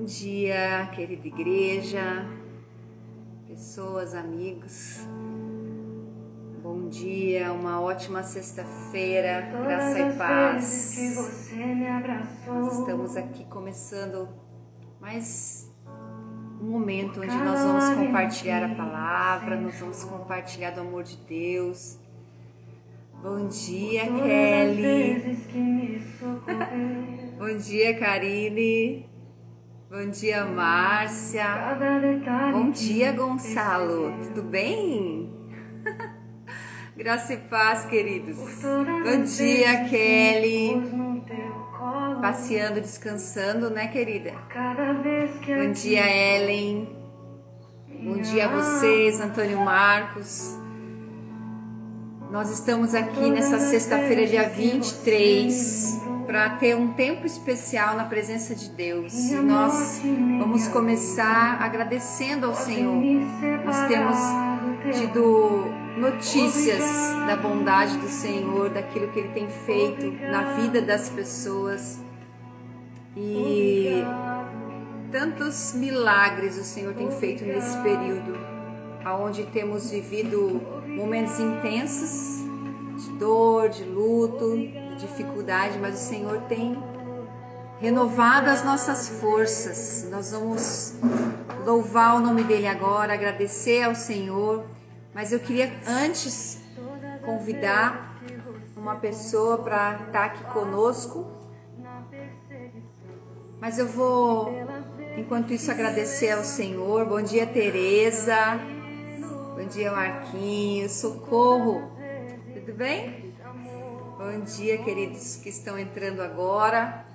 dia, querida igreja, pessoas, amigos. Bom dia, uma ótima sexta-feira, graça e paz. Nós estamos aqui começando mais um momento onde nós vamos compartilhar a palavra, nós vamos compartilhar do amor de Deus. Bom dia, Kelly. Bom dia, Karine. Bom dia, Márcia. Bom dia, Gonçalo. Tudo bem? Graça e paz, queridos. Bom dia, Kelly. Passeando, descansando, né, querida? Bom dia, Ellen. Bom dia a vocês, Antônio Marcos. Nós estamos aqui nessa sexta-feira, dia 23, para ter um tempo especial na presença de Deus. E nós vamos começar agradecendo ao Senhor. Nós temos tido notícias da bondade do Senhor, daquilo que Ele tem feito na vida das pessoas. E tantos milagres o Senhor tem feito nesse período, onde temos vivido momentos intensos de dor, de luto, de dificuldade, mas o Senhor tem renovado as nossas forças. Nós vamos louvar o nome dEle agora, agradecer ao Senhor, mas eu queria antes convidar uma pessoa para estar aqui conosco, mas eu vou, enquanto isso, agradecer ao Senhor. Bom dia, Tereza. Bom dia, Marquinhos. Socorro. Tudo bem? Bom dia, queridos que estão entrando agora.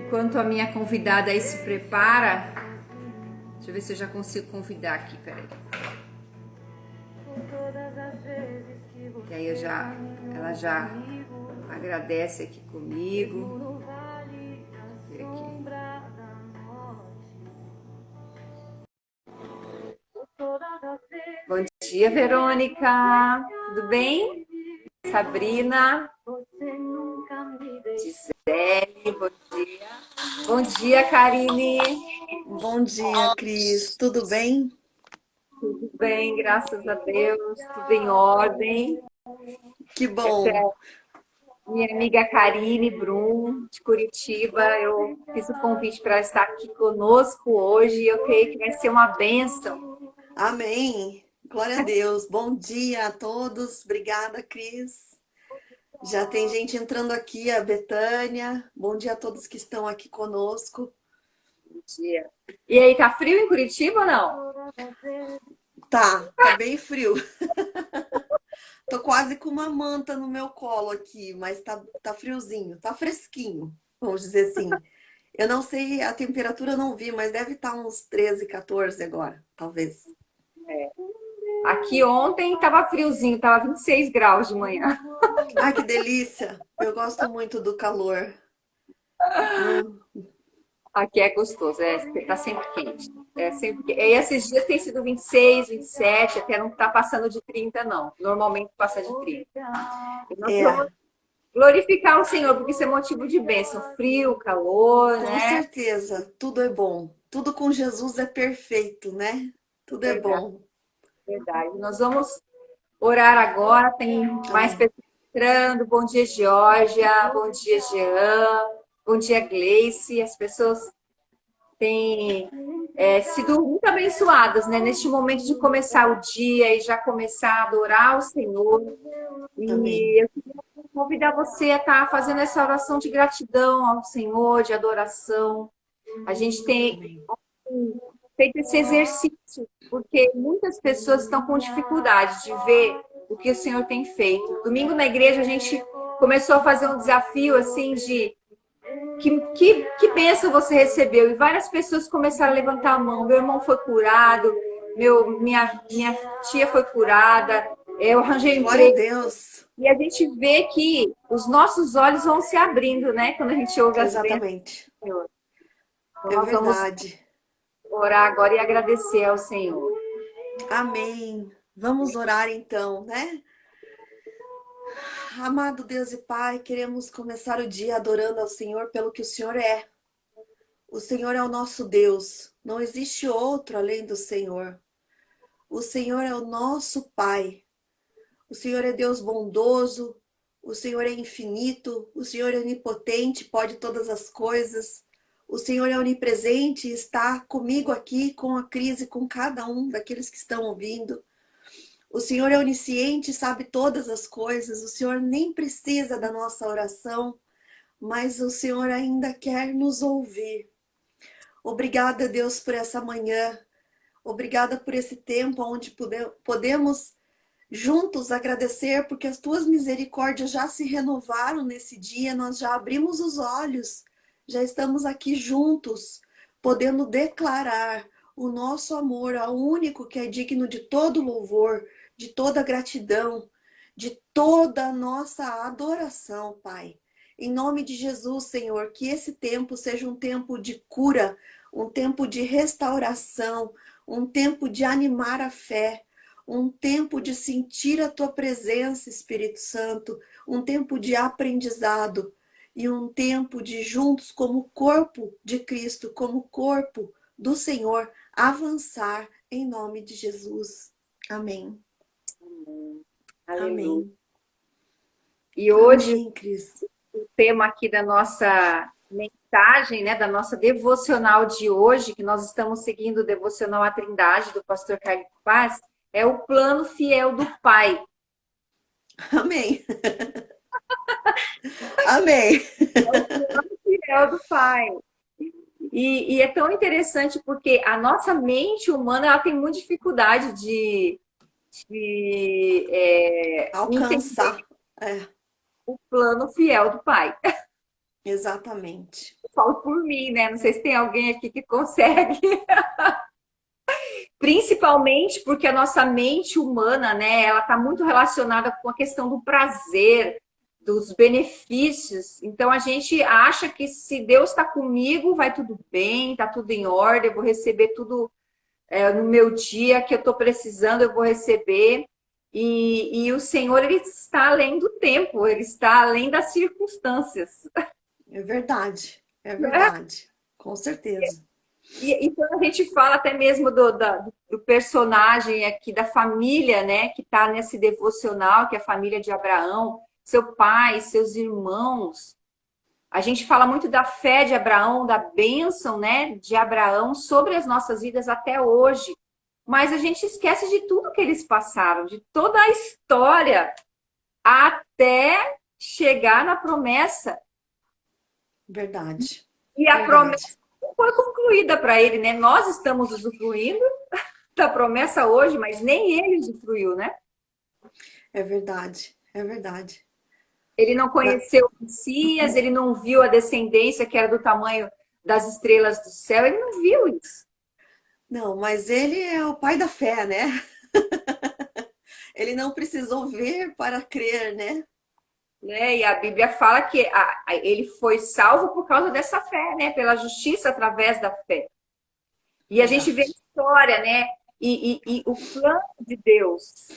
Enquanto a minha convidada aí se prepara, deixa eu ver se eu já consigo convidar aqui, peraí. Que aí ela já agradece aqui comigo. Deixa eu ver aqui. Bom dia, Verônica. Tudo bem? Sabrina. Gisele, bom dia. Bom dia, Karine. Bom dia, Cris. Tudo bem? Tudo bem, graças a Deus. Tudo em ordem. Que Essa bom. é minha amiga Karine Brum, de Curitiba. Eu fiz o convite para estar aqui conosco hoje. Eu creio que vai ser uma bênção. Amém. Glória a Deus. Bom dia a todos. Obrigada, Cris. Já tem gente entrando aqui, a Betânia. Bom dia a todos que estão aqui conosco. Bom dia. E aí, tá frio em Curitiba ou não? Tá bem frio. Tô quase com uma manta no meu colo aqui, mas tá friozinho, tá fresquinho, vamos dizer assim. Eu não sei, a temperatura eu não vi, mas deve estar uns 13, 14 agora, talvez. Aqui ontem tava friozinho, tava 26 graus de manhã. Ai, que delícia! Eu gosto muito do calor. Não, Aqui é gostoso, tá sempre quente. E esses dias tem sido 26, 27, até não tá passando de 30, não. Normalmente passa de 30. E nós vamos é. glorificar o Senhor, porque isso é motivo de bênção. Frio, calor, Com né? certeza, tudo é bom. Tudo com Jesus é perfeito, né? Tudo é Verdade, bom. verdade. Nós vamos orar agora, tem mais Amém. pessoas entrando. Bom dia, Georgia. Bom dia, Jean. Bom dia, Gleice. As pessoas têm sido muito abençoadas, né? Neste momento de começar o dia e já começar a adorar o Senhor. Amém. E eu queria convidar você a estar fazendo essa oração de gratidão ao Senhor, de adoração. A gente tem Amém. feito esse exercício, porque muitas pessoas estão com dificuldade de ver o que o Senhor tem feito. Domingo na igreja a gente começou a fazer um desafio assim de que bênção você recebeu? E várias pessoas começaram a levantar a mão. Meu irmão foi curado, minha tia foi curada, eu arranjei um Glória a emprego. Deus. E a gente vê que os nossos olhos vão se abrindo, né? Quando a gente ouve as bênçãos Exatamente. do Senhor. Então É nós vamos verdade. orar agora e agradecer ao Senhor. Amém. Vamos orar então, né? Amado Deus e Pai, queremos começar o dia adorando ao Senhor pelo que o Senhor é. O Senhor é o nosso Deus, não existe outro além do Senhor. O Senhor é o nosso Pai. O Senhor é Deus bondoso, o Senhor é infinito, o Senhor é onipotente, pode todas as coisas. O Senhor é onipresente e está comigo aqui com a crise, com cada um daqueles que estão ouvindo. O Senhor é onisciente, sabe todas as coisas. O Senhor nem precisa da nossa oração, mas o Senhor ainda quer nos ouvir. Obrigada, Deus, por essa manhã. Obrigada por esse tempo onde podemos juntos agradecer, porque as tuas misericórdias já se renovaram nesse dia, nós já abrimos os olhos, já estamos aqui juntos, podendo declarar o nosso amor ao único que é digno de todo louvor, de toda gratidão, de toda a nossa adoração, Pai. Em nome de Jesus, Senhor, que esse tempo seja um tempo de cura, um tempo de restauração, um tempo de animar a fé, um tempo de sentir a tua presença, Espírito Santo, um tempo de aprendizado e um tempo de juntos, como corpo de Cristo, como corpo do Senhor, avançar em nome de Jesus. Amém. Aleluia. Amém. E hoje, Amém, Cris. o tema aqui da nossa mensagem, né, da nossa devocional de hoje, que nós estamos seguindo o devocional à Trindade do pastor Carlos Paz, é o plano fiel do Pai. Amém. Amém. Fiel do Pai. E é tão interessante porque a nossa mente humana ela tem muita dificuldade de entender Alcançar. É, o plano fiel do Pai. exatamente. Eu falo por mim, né? Não sei se tem alguém aqui que consegue. Principalmente porque a nossa mente humana, né, ela está muito relacionada com a questão do prazer, dos benefícios. Então a gente acha que se Deus está comigo, vai tudo bem, está tudo em ordem, eu vou receber tudo no meu dia que eu estou precisando, eu vou receber. E o Senhor, ele está além do tempo, ele está além das circunstâncias. É verdade. É Né? verdade. Com certeza. E quando a gente fala até mesmo do personagem aqui, da família, né, que está nesse devocional, que é a família de Abraão, seu pai, seus irmãos, a gente fala muito da fé de Abraão, da bênção, né, de Abraão sobre as nossas vidas até hoje. Mas a gente esquece de tudo que eles passaram, de toda a história, até chegar na promessa. Verdade. E a Verdade. promessa não foi concluída para ele, né? Nós estamos usufruindo da promessa hoje, mas nem ele usufruiu, né? É verdade. É verdade. Ele não Pra- conheceu o Messias, ele não viu a descendência que era do tamanho das estrelas do céu, ele não viu isso. Não, mas ele é o pai da fé, né? Ele não precisou ver para crer, né? Né? E a Bíblia fala que ele foi salvo por causa dessa fé, né? Pela justiça através da fé. E a gente vê a Verdade. história, né? E o plano de Deus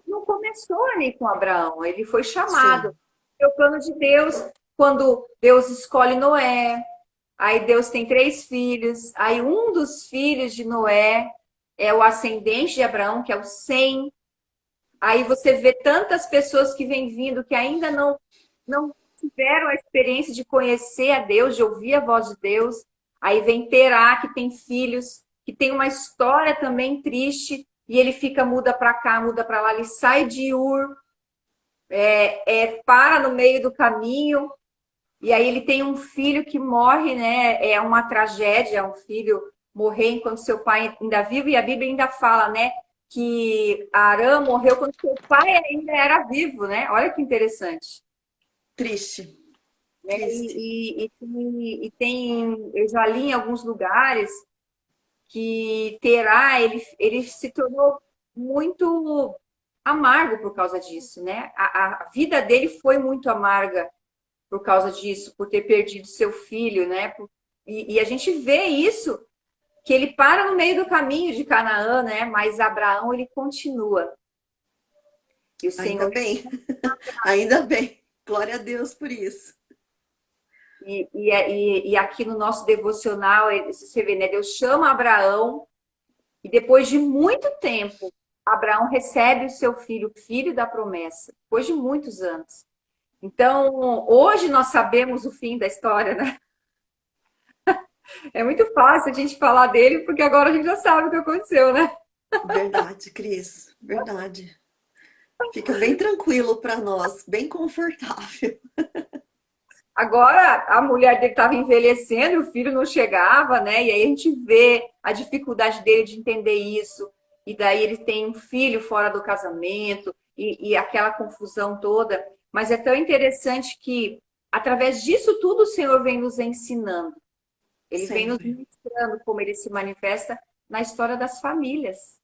não começou ali com Abraão, ele foi chamado. Sim. O plano de Deus, quando Deus escolhe Noé, aí Deus tem 3 filhos, aí um dos filhos de Noé é o ascendente de Abraão, que é o Sem. Aí você vê tantas pessoas que vêm vindo que ainda não tiveram a experiência de conhecer a Deus, de ouvir a voz de Deus. Aí vem Terá, que tem filhos, que tem uma história também triste, e ele fica muda para cá, muda para lá, ele sai de Ur, para no meio do caminho, e aí ele tem um filho que morre, né? É uma tragédia, um filho morrer enquanto seu pai ainda vive, e a Bíblia ainda fala, né? Que Arã morreu quando seu pai ainda era vivo, né? Olha que interessante. Triste. Né? Triste. Eu já li em alguns lugares que Terá, ele se tornou muito amargo por causa disso, né? A vida dele foi muito amarga por causa disso, por ter perdido seu filho, né? E a gente vê isso, que ele para no meio do caminho de Canaã, né? Mas Abraão, ele continua. E o Ainda Senhor, bem. Ainda bem. Glória a Deus por isso. E aqui no nosso devocional, você vê, né? Deus chama Abraão e depois de muito tempo, Abraão recebe o seu filho, o filho da promessa, depois de muitos anos. Então, hoje nós sabemos o fim da história, né? É muito fácil a gente falar dele, porque agora a gente já sabe o que aconteceu, né? Verdade, Cris, verdade. Fica bem tranquilo para nós, bem confortável. Agora a mulher dele estava envelhecendo, o filho não chegava, né? E aí a gente vê a dificuldade dele de entender isso. E daí ele tem um filho fora do casamento e aquela confusão toda. Mas é tão interessante que, através disso tudo, o Senhor vem nos ensinando. Ele vem nos Sempre. mostrando como ele se manifesta na história das famílias.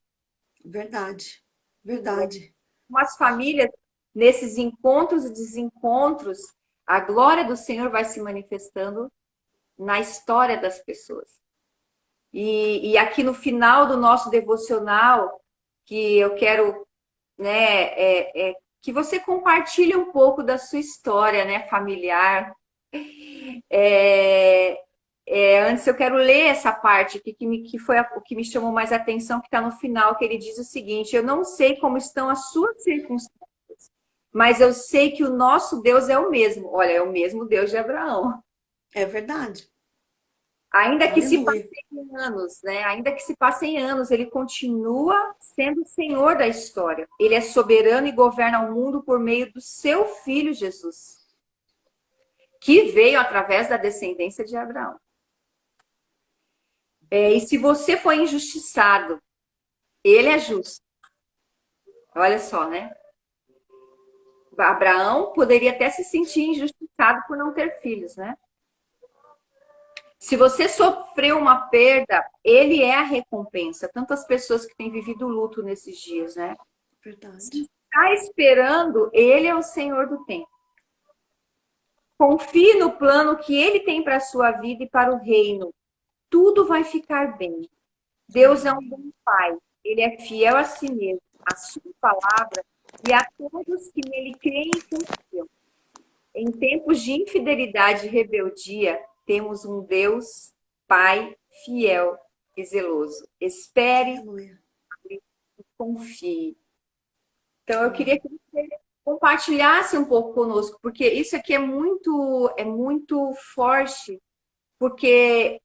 Verdade, verdade. Como as famílias, nesses encontros e desencontros, a glória do Senhor vai se manifestando na história das pessoas. E aqui no final do nosso devocional, que eu quero, né, que você compartilhe um pouco da sua história, né, familiar. É, antes eu quero ler essa parte aqui que foi o que me chamou mais atenção, que está no final, que ele diz o seguinte: eu não sei como estão as suas circunstâncias, mas eu sei que o nosso Deus é o mesmo. Olha, é o mesmo Deus de Abraão. É verdade. Ainda que se Aleluia. passem anos, né? Ainda que se passem anos, ele continua sendo o Senhor da história. Ele é soberano e governa o mundo por meio do seu filho Jesus, que veio através da descendência de Abraão. E se você foi injustiçado, ele é justo. Olha só, né? Abraão poderia até se sentir injustiçado por não ter filhos, né? Se você sofreu uma perda, ele é a recompensa. Tantas pessoas que têm vivido luto nesses dias, né? Se Verdade. está esperando, ele é o Senhor do tempo. Confie no plano que ele tem para a sua vida e para o reino. Tudo vai ficar bem. Deus é um Amém. bom pai. Ele é fiel a si mesmo, a sua palavra e a todos que nele creem e confiam. Em tempos de infidelidade e rebeldia, temos um Deus, Pai, fiel e zeloso. Espere Aleluia. e confie. Então, eu queria Amém. que você compartilhasse um pouco conosco, porque isso aqui é muito forte, porque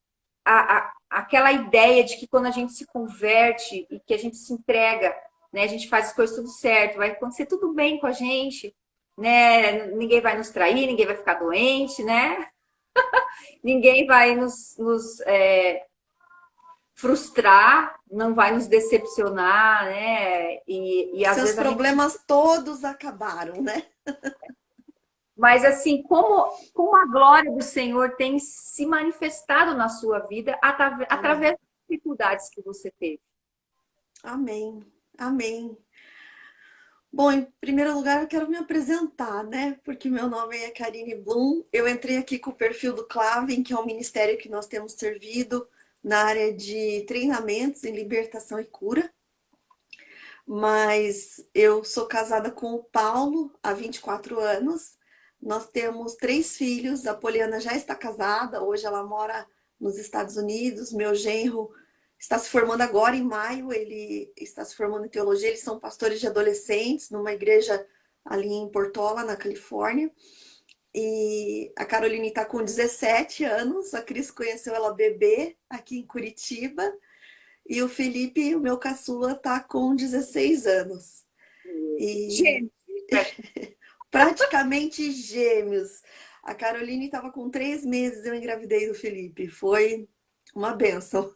aquela ideia de que quando a gente se converte e que a gente se entrega, né, a gente faz as coisas tudo certo, vai acontecer tudo bem com a gente, né? Ninguém vai nos trair, ninguém vai ficar doente, né? Ninguém vai nos frustrar, não vai nos decepcionar, né? E às Seus vezes a gente. problemas todos acabaram, né? Mas assim, como a glória do Senhor tem se manifestado na sua vida Amém. através das dificuldades que você teve. Amém. Amém. Bom, em primeiro lugar, eu quero me apresentar, né? Porque meu nome é Karine Blum. Eu entrei aqui com o perfil do Clavem, que é um ministério que nós temos servido na área de treinamentos em libertação e cura. Mas eu sou casada com o Paulo há 24 anos. Nós temos 3 filhos. A Poliana já está casada, hoje ela mora nos Estados Unidos. Meu genro está se formando agora em maio, ele está se formando em teologia. Eles são pastores de adolescentes numa igreja ali em Portola, na Califórnia. E a Caroline está com 17 anos, a Cris conheceu ela bebê aqui em Curitiba. E o Felipe, o meu caçula, tá com 16 anos. E Gente, praticamente gêmeos. A Caroline estava com 3 meses, eu engravidei do Felipe. Foi uma bênção.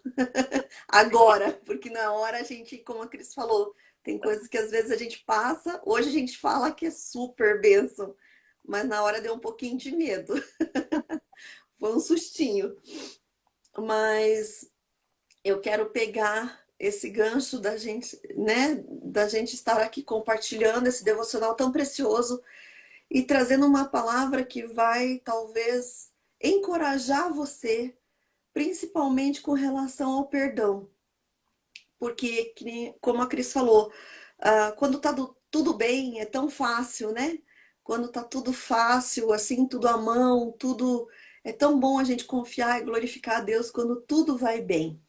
Agora, porque na hora a gente, como a Cris falou, tem coisas que às vezes a gente passa, hoje a gente fala que é super bênção, mas na hora deu um pouquinho de medo. Foi um sustinho. Mas eu quero pegar esse gancho da gente, né, da gente estar aqui compartilhando esse devocional tão precioso e trazendo uma palavra que vai talvez encorajar você, principalmente com relação ao perdão. Porque, como a Cris falou, quando tá tudo bem, é tão fácil, né? Quando tá tudo fácil, assim, tudo à mão, tudo É tão bom a gente confiar e glorificar a Deus quando tudo vai bem.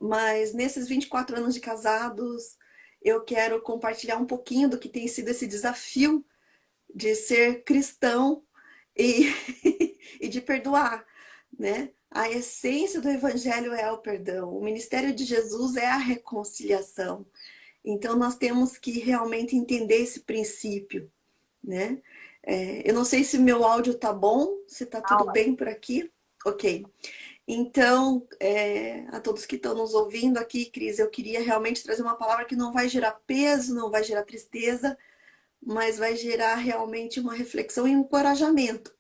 Mas nesses 24 anos de casados, eu quero compartilhar um pouquinho do que tem sido esse desafio de ser cristão e, e de perdoar, né? A essência do evangelho é o perdão. O ministério de Jesus é a reconciliação. Então nós temos que realmente entender esse princípio, né? Eu não sei se meu áudio tá bom, se tá tudo bem por aqui. Ok. Então, a todos que estão nos ouvindo aqui, Cris, eu queria realmente trazer uma palavra que não vai gerar peso, não vai gerar tristeza, mas vai gerar realmente uma reflexão e um encorajamento.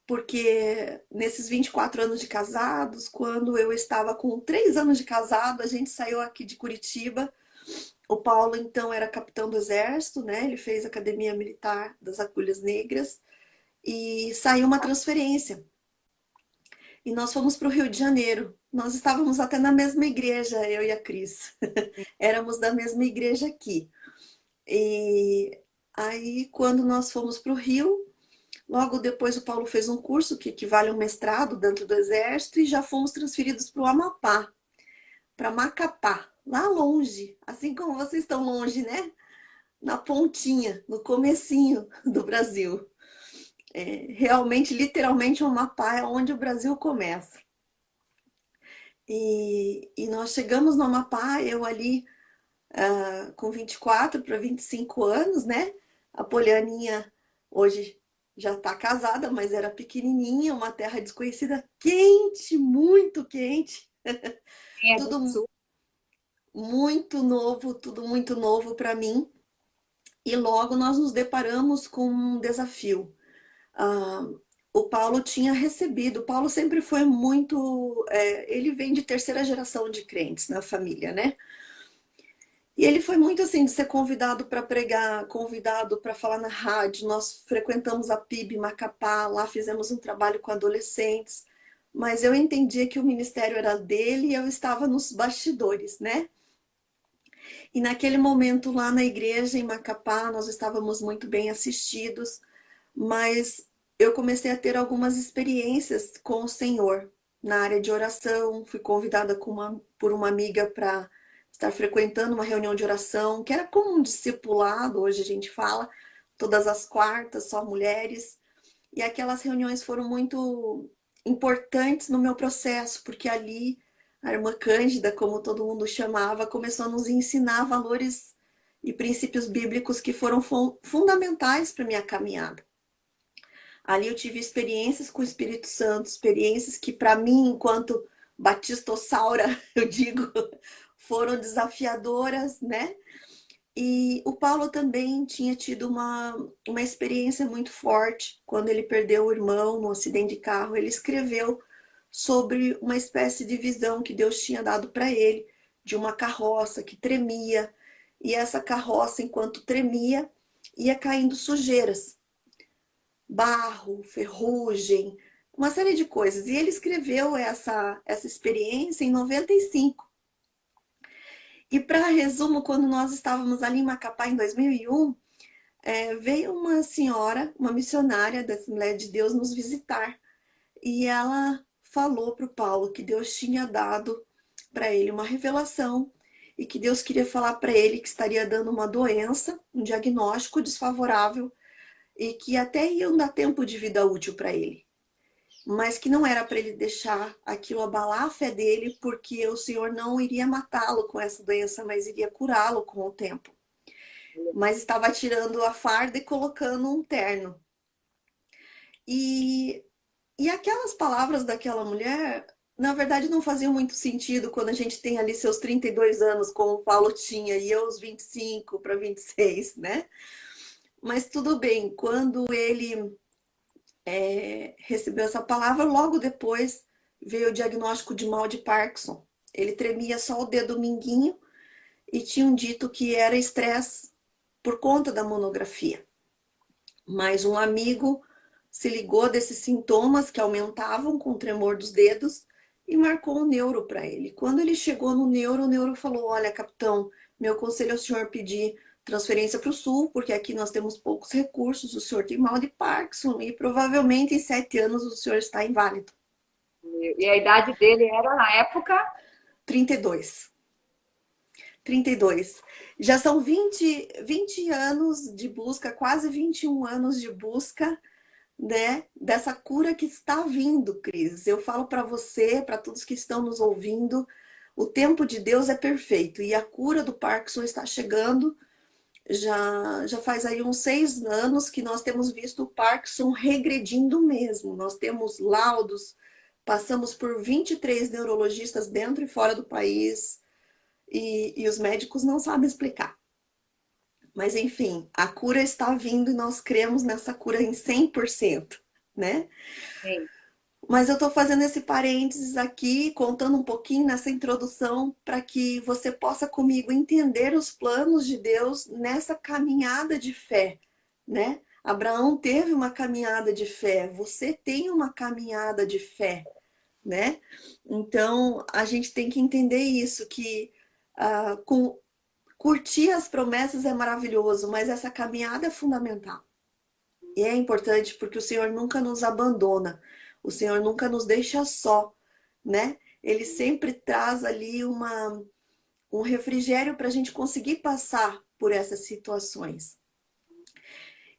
Porque nesses 24 anos de casados, quando eu estava com 3 anos de casado, a gente saiu aqui de Curitiba. O Paulo, então, era capitão do exército, né? Ele fez a Academia Militar das Agulhas Negras e saiu uma transferência. E nós fomos para o Rio de Janeiro. Nós estávamos até na mesma igreja, eu e a Cris. Éramos da mesma igreja aqui. E aí, quando nós fomos para o Rio, logo depois o Paulo fez um curso que equivale a um mestrado dentro do Exército e já fomos transferidos para o Amapá, para Macapá, lá longe, assim como vocês estão longe, né? Na pontinha, no comecinho do Brasil. Realmente, literalmente, o Amapá é onde o Brasil começa. E nós chegamos no Amapá, eu ali com 24 para 25 anos, né? A Polianinha hoje já está casada, mas era pequenininha, uma terra desconhecida, quente, muito quente. É, do Tudo sul. tudo muito novo para mim. E logo nós nos deparamos com um desafio. Ah, o Paulo tinha recebido, o Paulo sempre foi muito. Ele vem de terceira geração de crentes na família, né? E ele foi muito assim de ser convidado para pregar, convidado para falar na rádio. Nós frequentamos a PIB Macapá, lá fizemos um trabalho com adolescentes, mas eu entendia que o ministério era dele e eu estava nos bastidores, né? E naquele momento lá na igreja em Macapá, nós estávamos muito bem assistidos, mas eu comecei a ter algumas experiências com o Senhor na área de oração. Fui convidada por uma amiga para estar frequentando uma reunião de oração, que era como um discipulado, hoje a gente fala, todas as quartas, só mulheres. E aquelas reuniões foram muito importantes no meu processo, porque ali a irmã Cândida, como todo mundo chamava, começou a nos ensinar valores e princípios bíblicos que foram fundamentais para minha caminhada. Ali eu tive experiências com o Espírito Santo, experiências que para mim, enquanto batistossaura, eu digo, foram desafiadoras, né? E o Paulo também tinha tido uma experiência muito forte quando ele perdeu o irmão no acidente de carro. Ele escreveu sobre uma espécie de visão que Deus tinha dado para ele, de uma carroça que tremia, e essa carroça, enquanto tremia, ia caindo sujeiras, barro, ferrugem, uma série de coisas. E ele escreveu essa experiência em 95. E para resumo, quando nós estávamos ali em Macapá em 2001, veio uma senhora, uma missionária da Assembleia de Deus nos visitar. E ela falou para o Paulo que Deus tinha dado para ele uma revelação e que Deus queria falar para ele que estaria dando uma doença, um diagnóstico desfavorável e que até iam dar tempo de vida útil para ele, mas que não era para ele deixar aquilo abalar a fé dele, porque o Senhor não iria matá-lo com essa doença, mas iria curá-lo com o tempo. Mas estava tirando a farda e colocando um terno. E aquelas palavras daquela mulher, na verdade, não faziam muito sentido quando a gente tem ali seus 32 anos, como o Paulo tinha, e eu os 25 para 26, né? Mas tudo bem, quando ele recebeu essa palavra, logo depois veio o diagnóstico de mal de Parkinson. Ele tremia só o dedo mindinho e tinham dito que era estresse por conta da monografia. Mas um amigo se ligou desses sintomas que aumentavam com o tremor dos dedos e marcou um neuro para ele. Quando ele chegou no neuro, o neuro falou: Olha, capitão, meu conselho ao senhor pedir transferência para o sul, porque aqui nós temos poucos recursos, o senhor tem mal de Parkinson e provavelmente em 7 anos o senhor está inválido. E a idade dele era, na época, 32. 32. Já são 20 anos de busca, quase 21 anos de busca, né, dessa cura que está vindo, Cris. Eu falo para você, para todos que estão nos ouvindo, o tempo de Deus é perfeito e a cura do Parkinson está chegando. Já faz aí uns 6 anos que nós temos visto o Parkinson regredindo mesmo. Nós temos laudos, passamos por 23 neurologistas dentro e fora do país e os médicos não sabem explicar. Mas enfim, a cura está vindo e nós cremos nessa cura em 100%, né? sim. Mas eu estou fazendo esse parênteses aqui, contando um pouquinho nessa introdução, para que você possa comigo entender os planos de Deus nessa caminhada de fé, né? Abraão teve uma caminhada de fé, você tem uma caminhada de fé, né? Então a gente tem que entender isso, que curtir as promessas é maravilhoso, mas essa caminhada é fundamental. E é importante porque o Senhor nunca nos abandona, o Senhor nunca nos deixa só, né? Ele sempre traz ali um refrigério para a gente conseguir passar por essas situações.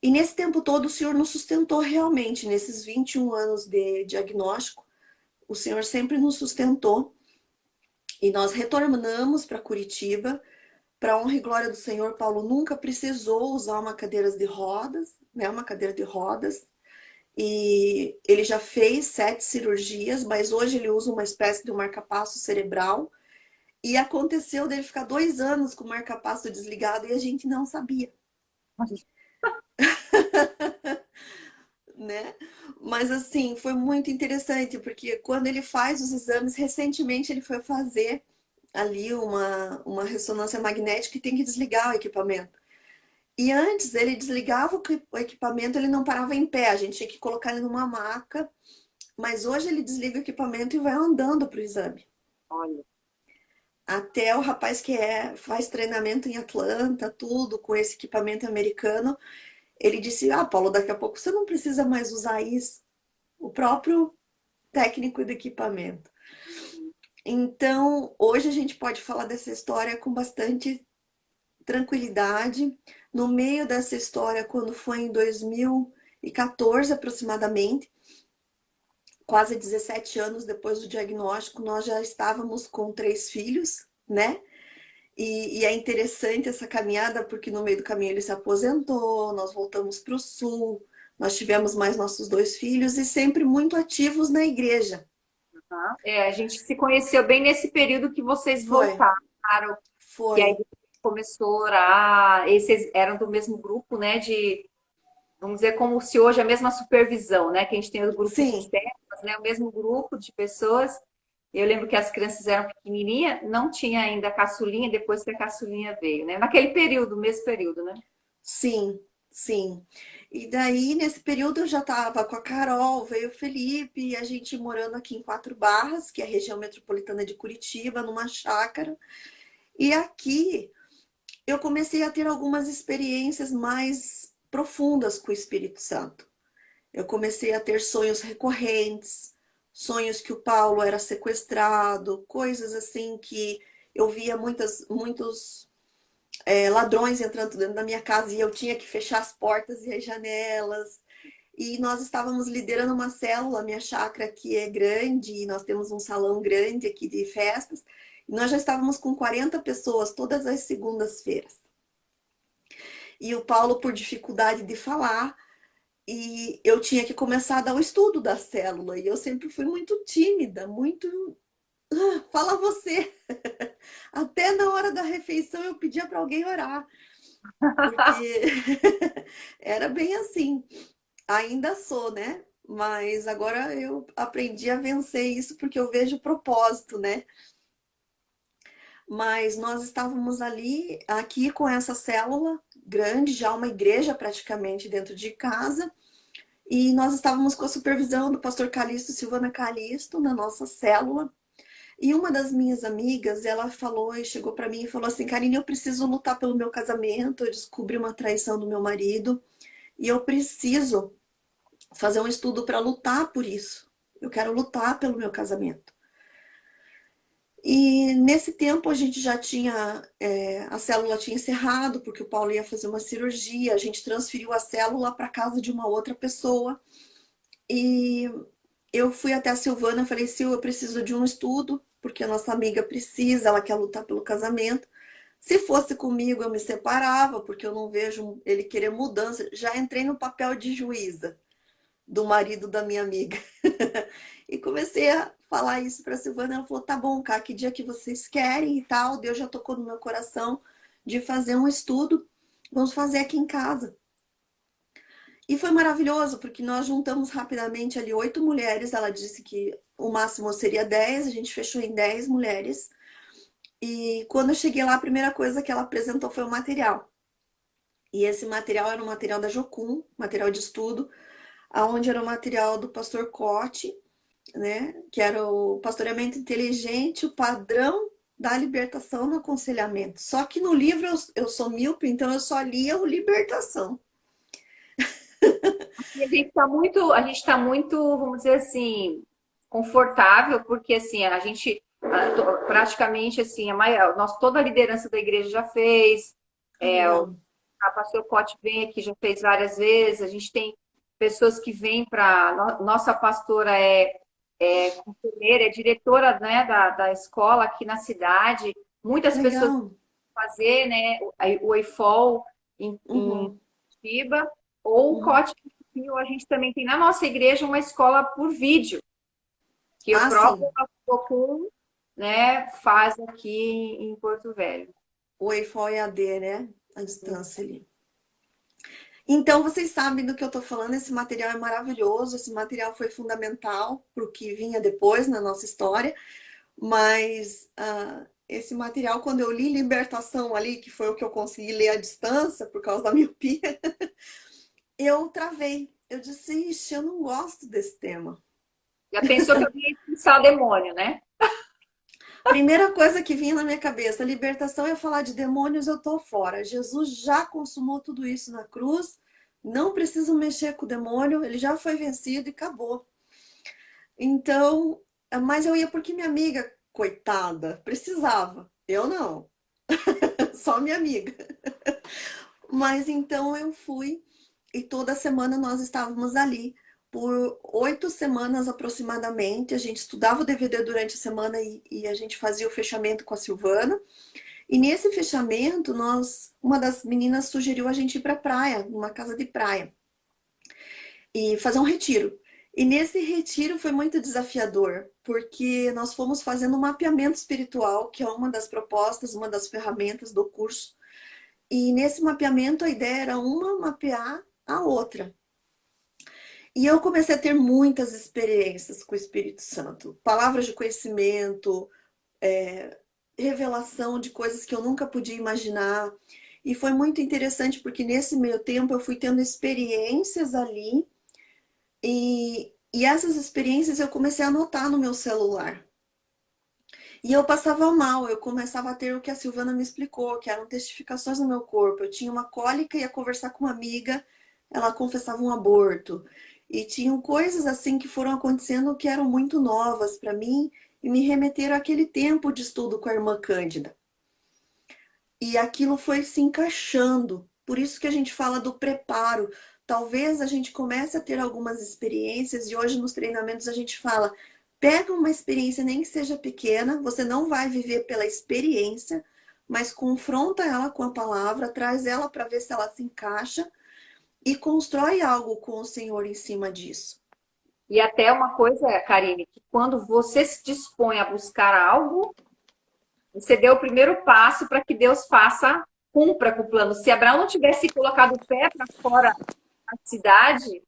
E nesse tempo todo o Senhor nos sustentou realmente, nesses 21 anos de diagnóstico, o Senhor sempre nos sustentou e nós retornamos para Curitiba. Para honra e glória do Senhor, Paulo nunca precisou usar uma cadeira de rodas, né? Uma cadeira de rodas. E ele já fez 7 cirurgias, mas hoje ele usa uma espécie de um marca-passo cerebral. E aconteceu dele ficar 2 anos com o marca-passo desligado e a gente não sabia, né? Mas assim, foi muito interessante, porque quando ele faz os exames, recentemente ele foi fazer ali uma ressonância magnética e tem que desligar o equipamento. E antes ele desligava o equipamento, ele não parava em pé, a gente tinha que colocar ele numa maca, mas hoje ele desliga o equipamento e vai andando para o exame. Olha, Até o rapaz que faz treinamento em Atlanta, tudo com esse equipamento americano, ele disse: Ah, Paulo, daqui a pouco você não precisa mais usar isso. O próprio técnico do equipamento. Então, hoje a gente pode falar dessa história com bastante tranquilidade. No meio dessa história, quando foi em 2014 aproximadamente, quase 17 anos depois do diagnóstico, nós já estávamos com 3 filhos, né? E é interessante essa caminhada, porque no meio do caminho ele se aposentou, nós voltamos para o sul, nós tivemos mais nossos 2 filhos e sempre muito ativos na igreja. tá? A gente se conheceu bem nesse período que vocês Foi, voltaram, que foi. aí começou a orar. Esses eram do mesmo grupo, né? Vamos dizer, como se hoje a mesma supervisão, né? Que a gente tem os grupos de Sim, células, né? O mesmo grupo de pessoas. Eu lembro que as crianças eram pequenininhas, não tinha ainda a caçulinha, depois que a caçulinha veio, né? Naquele período, mesmo período, né? sim, sim. E daí, nesse período, eu já estava com a Carol, veio o Felipe, e a gente morando aqui em Quatro Barras, que é a região metropolitana de Curitiba, numa chácara. E aqui eu comecei a ter algumas experiências mais profundas com o Espírito Santo. Eu comecei a ter sonhos recorrentes, sonhos que o Paulo era sequestrado, coisas assim que eu via muitos ladrões entrando dentro da minha casa e eu tinha que fechar as portas e as janelas. E nós estávamos liderando uma célula, minha chácara aqui é grande, e nós temos um salão grande aqui de festas. E nós já estávamos com 40 pessoas todas as segundas-feiras. E o Paulo, por dificuldade de falar, e eu tinha que começar a dar o estudo da célula. E eu sempre fui muito tímida, muito. Fala você! Até na hora da refeição eu pedia para alguém orar, porque era bem assim. Ainda sou, né? Mas agora eu aprendi a vencer isso porque eu vejo o propósito, né? Mas nós estávamos ali, aqui com essa célula grande, já uma igreja praticamente dentro de casa, e nós estávamos com a supervisão do pastor Calixto, Silvana Calixto, na nossa célula. E uma das minhas amigas, ela falou e chegou para mim e falou assim: Karine, eu preciso lutar pelo meu casamento. Eu descobri uma traição do meu marido e eu preciso fazer um estudo para lutar por isso. Eu quero lutar pelo meu casamento. E nesse tempo a gente já tinha, a célula tinha encerrado, porque o Paulo ia fazer uma cirurgia, a gente transferiu a célula para casa de uma outra pessoa. E eu fui até a Silvana, falei, Sil, eu preciso de um estudo, porque a nossa amiga precisa, ela quer lutar pelo casamento. Se fosse comigo, eu me separava, porque eu não vejo ele querer mudança. Já entrei no papel de juíza do marido da minha amiga. E comecei a falar isso para a Silvana. Ela falou: tá bom, cá, que dia que vocês querem e tal. Deus já tocou no meu coração de fazer um estudo. Vamos fazer aqui em casa. E foi maravilhoso, porque nós juntamos rapidamente ali 8 mulheres. Ela disse que o máximo seria 10, a gente fechou em 10 mulheres. E quando eu cheguei lá, a primeira coisa que ela apresentou foi o material. E esse material era um material da Jocum, material de estudo, onde era o material do pastor Cote, né? Que era o pastoreamento inteligente, o padrão da libertação no aconselhamento. Só que no livro eu sou míope, então eu só lia o libertação. E a gente tá muito, vamos dizer assim, confortável, porque assim, a gente praticamente assim, toda a liderança da igreja já fez, Ah, é, legal. a pastor Cote vem aqui, já fez várias vezes, a gente tem pessoas que vêm para. Nossa pastora é conselheira, é diretora, né, da escola aqui na cidade. Muitas pessoas Legal. fazer, né, o EIFOL em Uhum, Curitiba, ou o uhum. COT, a gente também tem na nossa igreja uma escola por vídeo, que o Ah, próprio sim. Procon, né, faz aqui em Porto Velho. O EIFOL EAD, né? A distância ali. Então, vocês sabem do que eu estou falando. Esse material é maravilhoso. Esse material foi fundamental para o que vinha depois na nossa história. Mas esse material, quando eu li Libertação ali, que foi o que eu consegui ler à distância por causa da miopia, eu travei. Eu disse, ixi, eu não gosto desse tema. Já pensou que eu ia expulsar o demônio, né? Primeira coisa que vinha na minha cabeça, libertação é falar de demônios, eu tô fora. Jesus já consumou tudo isso na cruz, não preciso mexer com o demônio, ele já foi vencido e acabou. Então, mas eu ia porque minha amiga, coitada, precisava. Eu não, só minha amiga. Mas então eu fui e toda semana nós estávamos ali. Por 8 semanas aproximadamente, a gente estudava o DVD durante a semana e a gente fazia o fechamento com a Silvana. E nesse fechamento, uma das meninas sugeriu a gente ir para a praia, numa casa de praia, e fazer um retiro. E nesse retiro foi muito desafiador, porque nós fomos fazendo um mapeamento espiritual, que é uma das propostas, uma das ferramentas do curso. E nesse mapeamento a ideia era uma mapear a outra. E eu comecei a ter muitas experiências com o Espírito Santo, palavras de conhecimento, revelação de coisas que eu nunca podia imaginar. E foi muito interessante porque nesse meio tempo eu fui tendo experiências ali e essas experiências eu comecei a anotar no meu celular. E eu passava mal, eu começava a ter o que a Silvana me explicou, que eram testificações no meu corpo. Eu tinha uma cólica, ia conversar com uma amiga, ela confessava um aborto. E tinham coisas assim que foram acontecendo que eram muito novas para mim e me remeteram àquele tempo de estudo com a irmã Cândida. E aquilo foi se encaixando. Por isso que a gente fala do preparo. Talvez a gente comece a ter algumas experiências e hoje nos treinamentos a gente fala: pega uma experiência, nem que seja pequena, você não vai viver pela experiência, mas confronta ela com a palavra, traz ela para ver se ela se encaixa e constrói algo com o Senhor em cima disso. E até uma coisa, Karine, que quando você se dispõe a buscar algo, você deu o primeiro passo para que Deus faça, cumpra com o plano. Se Abraão não tivesse colocado o pé para fora da cidade,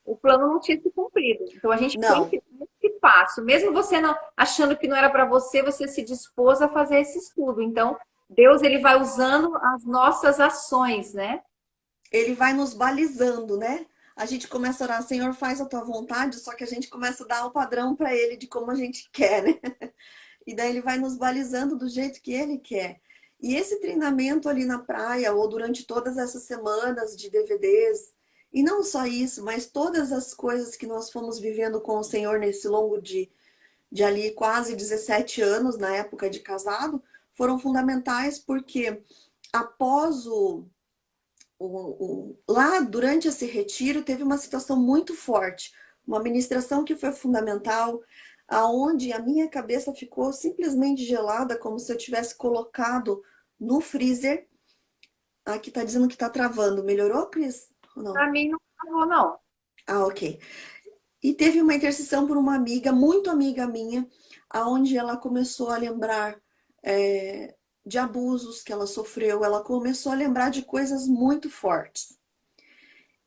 o plano não tinha se cumprido. Então a gente tem Não, que dar esse passo. Mesmo você não achando que não era para você, você se dispôs a fazer esse estudo. Então, Deus ele vai usando as nossas ações, né? ele vai nos balizando, né? a gente começa a orar, Senhor, faz a tua vontade, só que a gente começa a dar o padrão para ele de como a gente quer, né? E daí ele vai nos balizando do jeito que ele quer. E esse treinamento ali na praia, ou durante todas essas semanas de DVDs, e não só isso, mas todas as coisas que nós fomos vivendo com o Senhor nesse longo de ali quase 17 anos, na época de casado, foram fundamentais porque após lá durante esse retiro teve uma situação muito forte, uma ministração que foi fundamental, aonde a minha cabeça ficou simplesmente gelada, como se eu tivesse colocado no freezer. Aqui tá dizendo que tá travando. Melhorou, Cris? Ou não? Pra mim não travou, não. Ah, ok. E teve uma intercessão por uma amiga, muito amiga minha, aonde ela começou a lembrar de abusos que ela sofreu, ela começou a lembrar de coisas muito fortes.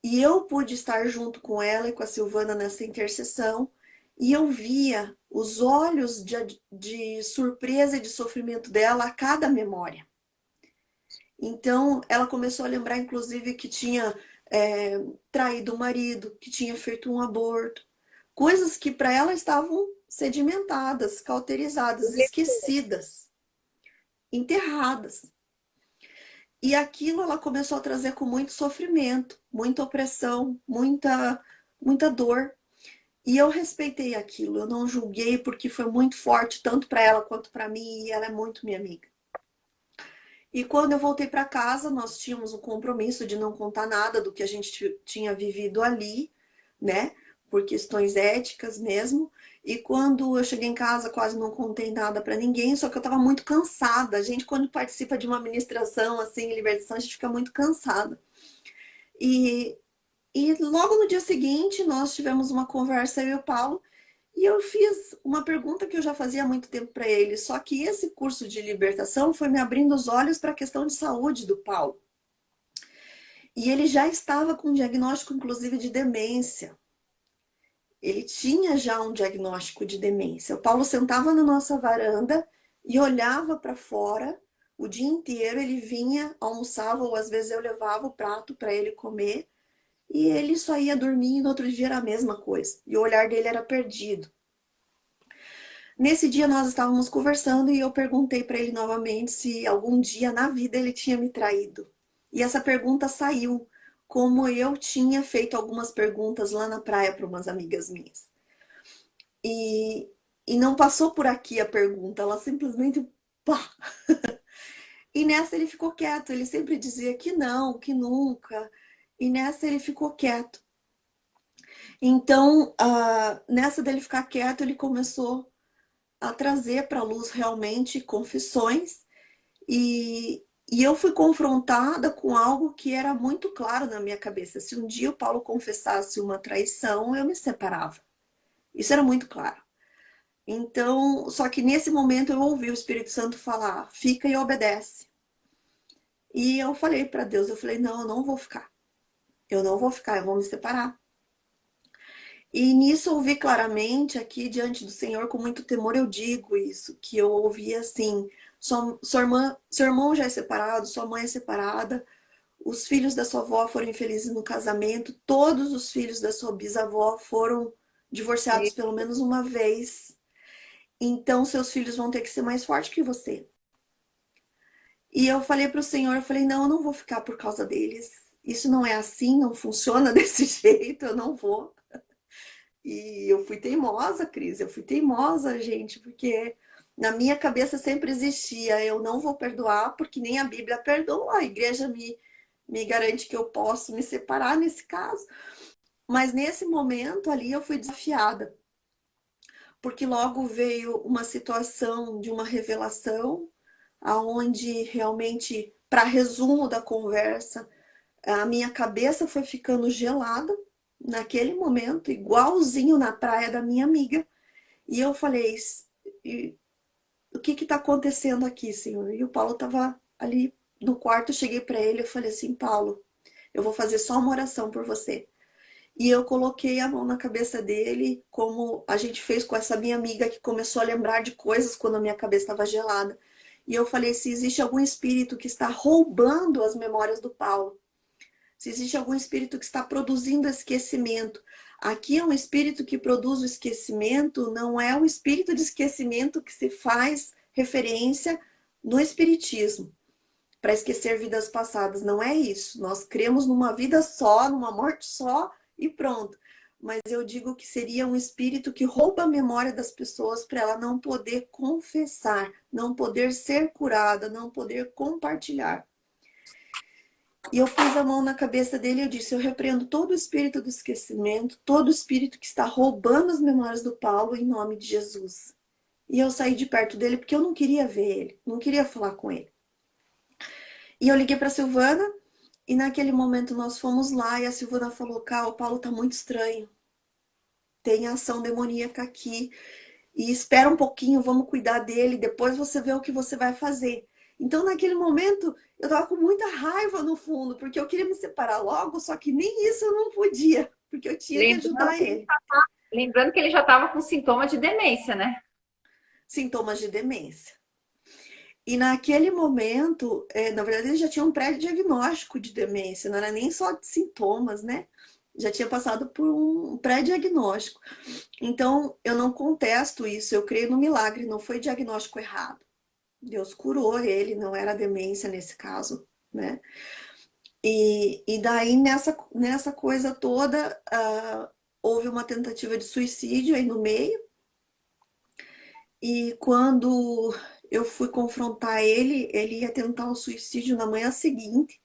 E eu pude estar junto com ela e com a Silvana nessa intercessão, e eu via os olhos de surpresa e de sofrimento dela a cada memória. Então, ela começou a lembrar, inclusive, que tinha traído o marido, que tinha feito um aborto. Coisas que para ela estavam sedimentadas, cauterizadas, esquecidas, enterradas. E aquilo ela começou a trazer com muito sofrimento, muita opressão, muita dor. E eu respeitei aquilo, eu não julguei porque foi muito forte, tanto para ela quanto para mim, e ela é muito minha amiga. E quando eu voltei para casa, nós tínhamos um compromisso de não contar nada do que a gente tinha vivido ali, né? Por questões éticas mesmo. E quando eu cheguei em casa, quase não contei nada para ninguém, só que eu estava muito cansada. A gente, quando participa de uma ministração assim, libertação, a gente fica muito cansada. E, e logo no dia seguinte, nós tivemos uma conversa, eu e o Paulo, e eu fiz uma pergunta que eu já fazia há muito tempo para ele, só que esse curso de libertação foi me abrindo os olhos para a questão de saúde do Paulo. E ele já estava com um diagnóstico, inclusive, de demência. Ele tinha já um diagnóstico de demência. O Paulo sentava na nossa varanda e olhava para fora o dia inteiro. Ele vinha, almoçava, ou às vezes eu levava o prato para ele comer. E ele só ia dormir e no outro dia era a mesma coisa. E o olhar dele era perdido. Nesse dia nós estávamos conversando e eu perguntei para ele novamente se algum dia na vida ele tinha me traído. E essa pergunta saiu, como eu tinha feito algumas perguntas lá na praia para umas amigas minhas. E não passou por aqui a pergunta, ela simplesmente pá! E nessa ele ficou quieto, ele sempre dizia que não, que nunca. E nessa ele ficou quieto. Então, nessa dele ficar quieto, ele começou a trazer para a luz realmente confissões e eu fui confrontada com algo que era muito claro na minha cabeça. Se um dia o Paulo confessasse uma traição, eu me separava. Isso era muito claro. Então, só que nesse momento eu ouvi o Espírito Santo falar, fica e obedece. E eu falei para Deus, eu falei, não, eu não vou ficar. Eu não vou ficar, eu vou me separar. E nisso eu ouvi claramente aqui diante do Senhor, com muito temor eu digo isso, que eu ouvi assim, seu irmão já é separado, sua mãe é separada, os filhos da sua avó foram infelizes no casamento, todos os filhos da sua bisavó foram divorciados pelo menos uma vez, então seus filhos vão ter que ser mais fortes que você. E eu falei para o Senhor, eu falei, não, eu não vou ficar por causa deles, isso não é assim, não funciona desse jeito, eu não vou. E eu fui teimosa, Cris, eu fui teimosa, gente, porque na minha cabeça sempre existia, eu não vou perdoar, porque nem a Bíblia perdoa, a igreja me garante que eu posso me separar nesse caso. Mas nesse momento ali eu fui desafiada, porque logo veio uma situação de uma revelação, aonde realmente, para resumo da conversa, a minha cabeça foi ficando gelada, naquele momento, igualzinho na praia da minha amiga. E eu falei, o que está acontecendo aqui, Senhor? E o Paulo estava ali no quarto, eu cheguei para ele, eu falei assim, Paulo, eu vou fazer só uma oração por você. E eu coloquei a mão na cabeça dele, como a gente fez com essa minha amiga que começou a lembrar de coisas quando a minha cabeça estava gelada. E eu falei, se existe algum espírito que está roubando as memórias do Paulo, se existe algum espírito que está produzindo esquecimento. Aqui é um espírito que produz o esquecimento, não é o espírito de esquecimento que se faz referência no espiritismo, para esquecer vidas passadas. Não é isso. Nós cremos numa vida só, numa morte só e pronto. Mas eu digo que seria um espírito que rouba a memória das pessoas para ela não poder confessar, não poder ser curada, não poder compartilhar. E eu pus a mão na cabeça dele e eu disse, eu repreendo todo o espírito do esquecimento, todo o espírito que está roubando as memórias do Paulo em nome de Jesus. E eu saí de perto dele porque eu não queria ver ele, não queria falar com ele. E eu liguei para a Silvana e naquele momento nós fomos lá e a Silvana falou, Cá, o Paulo tá muito estranho. Tem ação demoníaca aqui. E espera um pouquinho, vamos cuidar dele, depois você vê o que você vai fazer. Então, naquele momento, eu tava com muita raiva no fundo, porque eu queria me separar logo, só que nem isso eu não podia, porque eu tinha que ajudar ele. Lembrando que ele já estava com sintoma de demência, né? Sintomas de demência. E naquele momento, na verdade, ele já tinha um pré-diagnóstico de demência, não era nem só de sintomas, né? Já tinha passado por um pré-diagnóstico. Então, eu não contesto isso, eu creio no milagre, não foi diagnóstico errado. Deus curou ele, não era demência nesse caso, né? E daí, nessa coisa toda, houve uma tentativa de suicídio aí no meio. E quando eu fui confrontar ele, ele ia tentar o suicídio na manhã seguinte.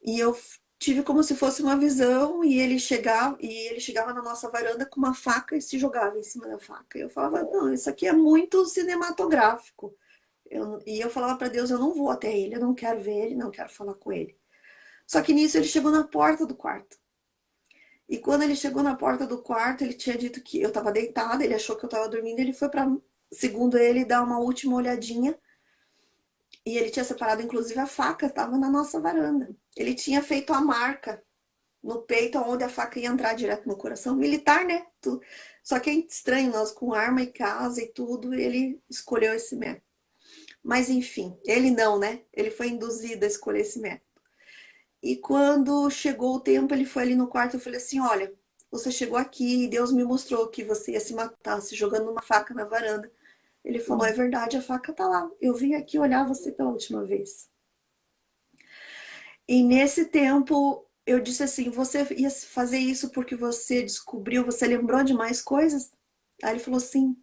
E eu tive como se fosse uma visão e ele chegava na nossa varanda com uma faca e se jogava em cima da faca. Eu falava, não, isso aqui é muito cinematográfico. E eu falava para Deus, eu não vou até ele, eu não quero ver ele, não quero falar com ele. Só que nisso ele chegou na porta do quarto. E quando ele chegou na porta do quarto, ele tinha dito que eu estava deitada, ele achou que eu estava dormindo, ele foi para, segundo ele, dar uma última olhadinha. E ele tinha separado, inclusive, a faca, estava na nossa varanda. Ele tinha feito a marca no peito, onde a faca ia entrar direto no coração. Militar, né? Só que é estranho, nós com arma e casa e tudo, ele escolheu esse método. Mas enfim, ele não, né? Ele foi induzido a escolher esse método. E quando chegou o tempo, ele foi ali no quarto, eu falei assim, olha, você chegou aqui e Deus me mostrou que você ia se matar, se jogando uma faca na varanda. Ele falou, é verdade, a faca tá lá. Eu vim aqui olhar você pela última vez. E nesse tempo, eu disse assim, você ia fazer isso porque você descobriu, você lembrou de mais coisas? Aí ele falou, sim.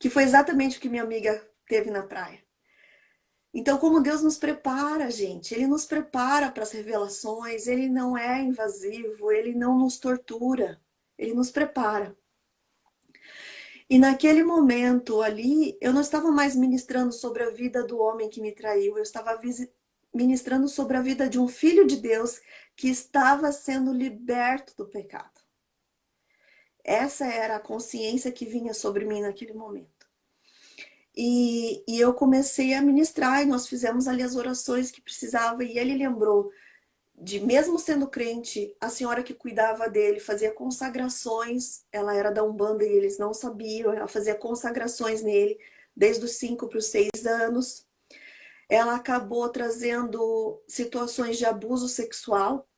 Que foi exatamente o que minha amiga teve na praia. Então, como Deus nos prepara, gente, Ele nos prepara para as revelações, Ele não é invasivo, Ele não nos tortura, Ele nos prepara. E naquele momento ali, eu não estava mais ministrando sobre a vida do homem que me traiu, eu estava ministrando sobre a vida de um filho de Deus que estava sendo liberto do pecado. Essa era a consciência que vinha sobre mim naquele momento. E eu comecei a ministrar e nós fizemos ali as orações que precisava e ele lembrou de, mesmo sendo crente, a senhora que cuidava dele fazia consagrações, ela era da Umbanda e eles não sabiam, ela fazia consagrações nele desde os 5 para os 6 anos. Ela acabou trazendo situações de abuso sexual,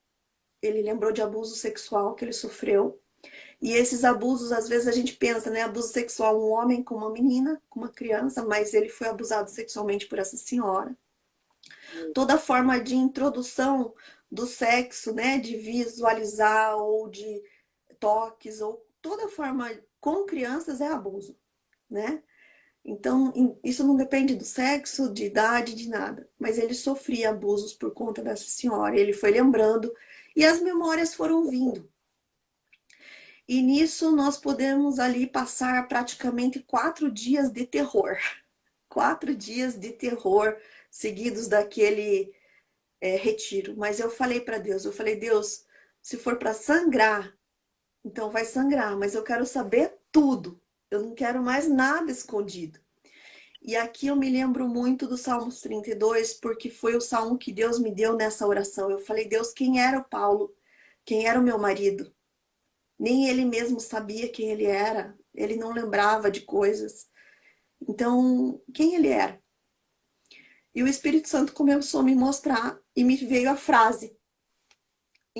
ele lembrou de abuso sexual que ele sofreu. E esses abusos, às vezes a gente pensa, né? Abuso sexual, um homem com uma menina, com uma criança, mas ele foi abusado sexualmente por essa senhora. Toda forma de introdução do sexo, né? De visualizar ou de toques, ou toda forma com crianças é abuso, né? Então, isso não depende do sexo, de idade, de nada. Mas ele sofria abusos por conta dessa senhora. Ele foi lembrando e as memórias foram vindo. E nisso nós podemos ali passar praticamente 4 dias de terror. 4 dias de terror seguidos daquele retiro. Mas eu falei para Deus, eu falei, Deus, se for para sangrar, então vai sangrar, mas eu quero saber tudo. Eu não quero mais nada escondido. E aqui eu me lembro muito do Salmos 32, porque foi o salmo que Deus me deu nessa oração. Eu falei, Deus, quem era o Paulo? Quem era o meu marido? Nem ele mesmo sabia quem ele era. Ele não lembrava de coisas. Então, quem ele era? E o Espírito Santo começou a me mostrar e me veio a frase.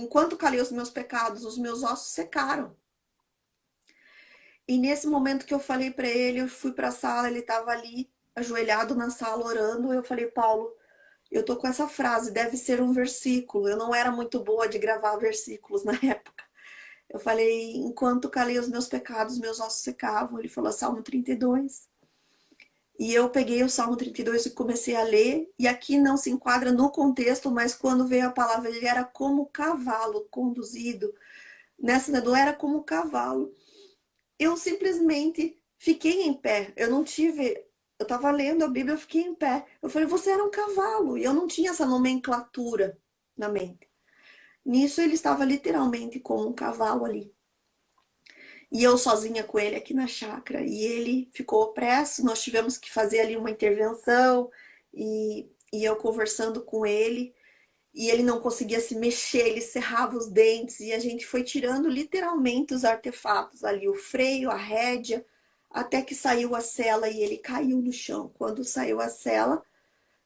enquanto calei os meus pecados, os meus ossos secaram. E nesse momento que eu falei para ele, eu fui para a sala, ele estava ali, ajoelhado na sala, orando. Eu falei, Paulo, eu tô com essa frase, deve ser um versículo. Eu não era muito boa de gravar versículos na época. Eu falei, enquanto calei os meus pecados, meus ossos secavam. Ele falou, Salmo 32. E eu peguei o Salmo 32 e comecei a ler. E aqui não se enquadra no contexto, mas quando veio a palavra, ele era como cavalo conduzido. Nessa não era como cavalo. Eu simplesmente fiquei em pé. Eu não tive... Eu estava lendo a Bíblia, eu fiquei em pé. Eu falei, você era um cavalo. E eu não tinha essa nomenclatura na mente. Nisso ele estava literalmente como um cavalo ali. E eu sozinha com ele aqui na chácara. E ele ficou opresso, nós tivemos que fazer ali uma intervenção. E eu conversando com ele. E ele não conseguia se mexer, ele cerrava os dentes. E a gente foi tirando literalmente os artefatos ali. O freio, a rédea, até que saiu a sela e ele caiu no chão. Quando saiu a sela,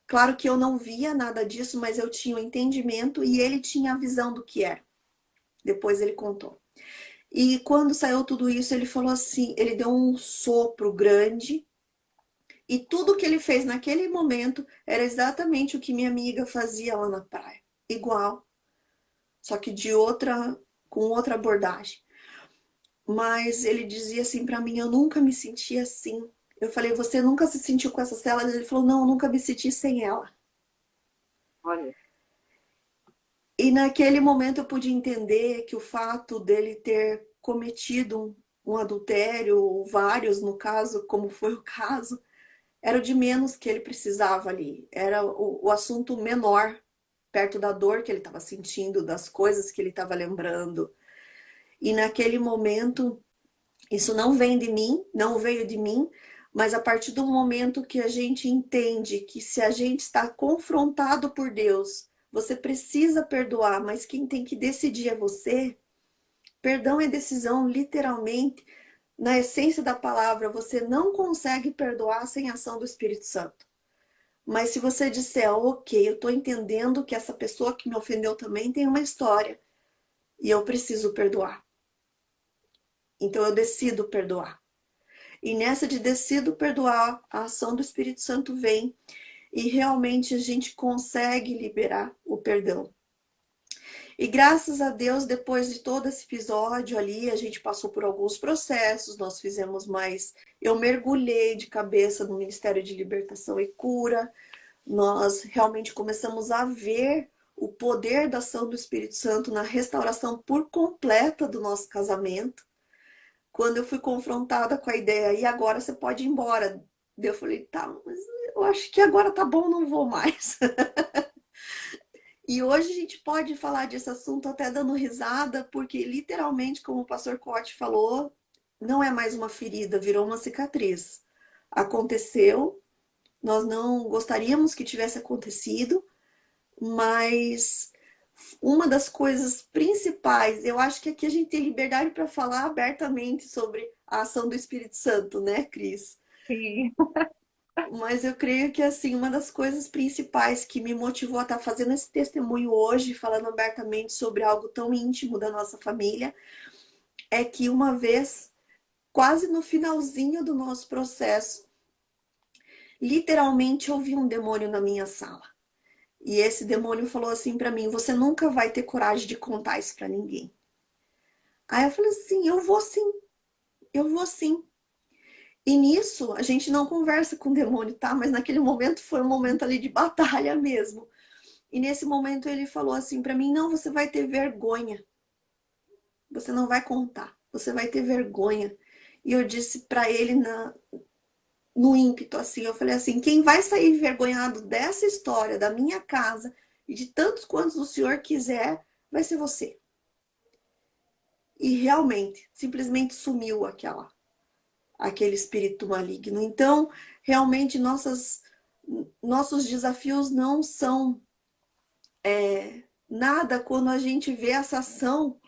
claro que eu não via nada disso, mas eu tinha o entendimento e ele tinha a visão do que era. Depois ele contou. E quando saiu tudo isso, ele falou assim, ele deu um sopro grande e tudo que ele fez naquele momento era exatamente o que minha amiga fazia lá na praia. Igual, só que com outra abordagem. Mas ele dizia assim para mim, eu nunca me senti assim. Eu falei, você nunca se sentiu com essa cela? Ele falou, não, eu nunca me senti sem ela. Olha. E naquele momento eu pude entender que o fato dele ter cometido um adultério, ou vários no caso, como foi o caso, era o de menos que ele precisava ali. Era o assunto menor, perto da dor que ele estava sentindo, das coisas que ele estava lembrando. E naquele momento, isso não vem de mim, não veio de mim, mas a partir do momento que a gente entende que se a gente está confrontado por Deus, você precisa perdoar, mas quem tem que decidir é você. Perdão é decisão, literalmente, na essência da palavra, você não consegue perdoar sem a ação do Espírito Santo. Mas se você disser, ok, eu estou entendendo que essa pessoa que me ofendeu também tem uma história e eu preciso perdoar. Então eu decido perdoar. E nessa de decido perdoar, a ação do Espírito Santo vem e realmente a gente consegue liberar o perdão. E graças a Deus, depois de todo esse episódio ali, a gente passou por alguns processos, nós fizemos mais. Eu mergulhei de cabeça no Ministério de Libertação e Cura, nós realmente começamos a ver o poder da ação do Espírito Santo na restauração por completa do nosso casamento. Quando eu fui confrontada com a ideia, e agora você pode ir embora? Eu falei, tá, mas eu acho que agora tá bom, não vou mais. E hoje a gente pode falar desse assunto até dando risada, porque literalmente, como o pastor Cote falou, não é mais uma ferida, virou uma cicatriz. Aconteceu, nós não gostaríamos que tivesse acontecido, mas uma das coisas principais, eu acho que aqui a gente tem liberdade para falar abertamente sobre a ação do Espírito Santo, né, Cris? Sim. Mas eu creio que, assim, uma das coisas principais que me motivou a estar fazendo esse testemunho hoje, falando abertamente sobre algo tão íntimo da nossa família, é que uma vez, quase no finalzinho do nosso processo, literalmente eu vi um demônio na minha sala. E esse demônio falou assim para mim, você nunca vai ter coragem de contar isso para ninguém. Aí eu falei assim, eu vou sim, eu vou sim. E nisso, a gente não conversa com o demônio, tá? Mas naquele momento foi um momento ali de batalha mesmo. E nesse momento ele falou assim para mim, não, você vai ter vergonha. Você não vai contar, você vai ter vergonha. E eu disse para ele no ímpeto, assim, eu falei assim, quem vai sair envergonhado dessa história, da minha casa, e de tantos quantos o senhor quiser, vai ser você. E realmente, simplesmente sumiu aquele espírito maligno. Então, realmente, nossos desafios não são nada quando a gente vê essa ação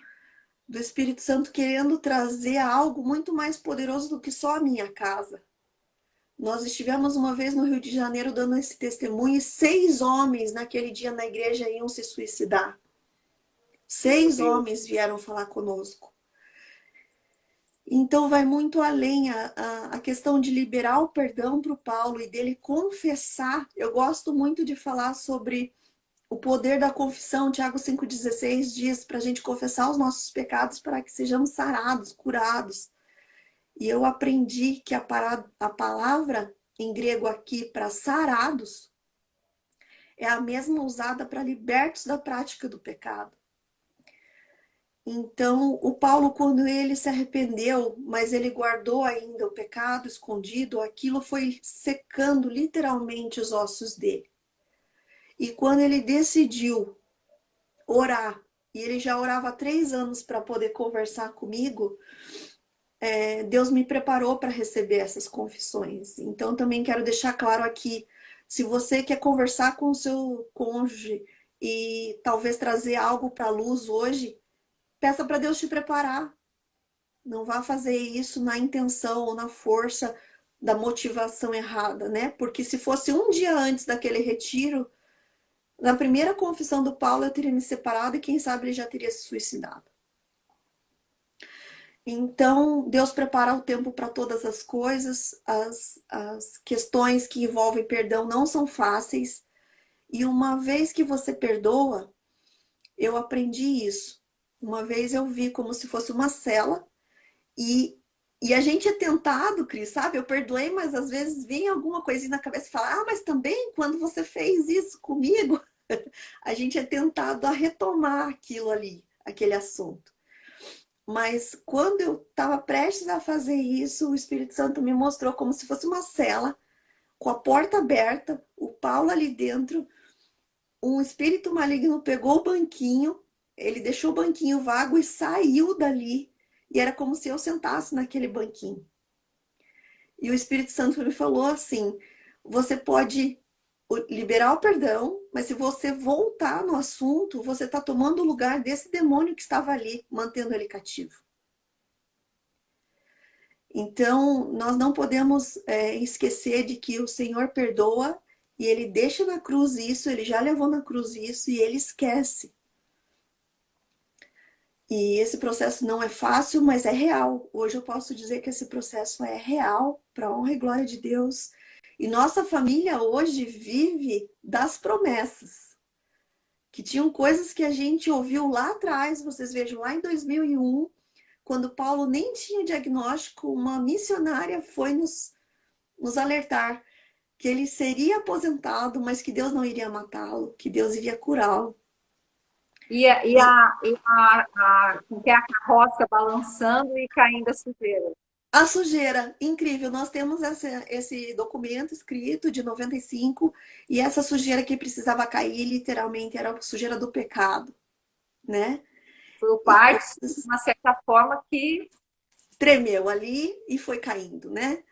do Espírito Santo querendo trazer algo muito mais poderoso do que só a minha casa. Nós estivemos uma vez no Rio de Janeiro dando esse testemunho e 6 homens naquele dia na igreja iam se suicidar. 6 Deus. homens vieram falar conosco. Então vai muito além a questão de liberar o perdão para o Paulo e dele confessar. Eu gosto muito de falar sobre o poder da confissão. Tiago 5,16 diz para a gente confessar os nossos pecados para que sejamos sarados, curados. E eu aprendi que a palavra em grego aqui para sarados é a mesma usada para libertos da prática do pecado. Então, o Paulo, quando ele se arrependeu, mas ele guardou ainda o pecado escondido, aquilo foi secando literalmente os ossos dele. E quando ele decidiu orar, e ele já orava há 3 anos para poder conversar comigo, Deus me preparou para receber essas confissões. Então, também quero deixar claro aqui, se você quer conversar com o seu cônjuge e talvez trazer algo para a luz hoje, peça para Deus te preparar. Não vá fazer isso na intenção ou na força da motivação errada, né? Porque se fosse um dia antes daquele retiro, na primeira confissão do Paulo eu teria me separado e quem sabe ele já teria se suicidado. Então, Deus prepara o tempo para todas as coisas, as questões que envolvem perdão não são fáceis. E uma vez que você perdoa, eu aprendi isso. Uma vez eu vi como se fosse uma cela e a gente é tentado, Cris, sabe? Eu perdoei, mas às vezes vem alguma coisinha na cabeça e fala, mas também quando você fez isso comigo, a gente é tentado a retomar aquilo ali, aquele assunto. Mas quando eu estava prestes a fazer isso, o Espírito Santo me mostrou como se fosse uma cela, com a porta aberta, o Paulo ali dentro, um espírito maligno pegou o banquinho, ele deixou o banquinho vago e saiu dali. E era como se eu sentasse naquele banquinho. E o Espírito Santo me falou assim, você pode liberar o perdão, mas se você voltar no assunto, você está tomando o lugar desse demônio que estava ali, mantendo ele cativo. Então, nós não podemos esquecer de que o Senhor perdoa e Ele deixa na cruz isso, Ele já levou na cruz isso e Ele esquece. E esse processo não é fácil, mas é real. Hoje eu posso dizer que esse processo é real, para a honra e glória de Deus. E nossa família hoje vive das promessas. Que tinham coisas que a gente ouviu lá atrás, vocês vejam, lá em 2001, quando Paulo nem tinha diagnóstico, uma missionária foi nos alertar que ele seria aposentado, mas que Deus não iria matá-lo, que Deus iria curá-lo. Com que a carroça balançando e caindo a sujeira. A sujeira, incrível. Nós temos esse documento escrito de 95 e essa sujeira que precisava cair, literalmente, era a sujeira do pecado, né? Foi o parte, de uma certa forma, que tremeu ali e foi caindo, né?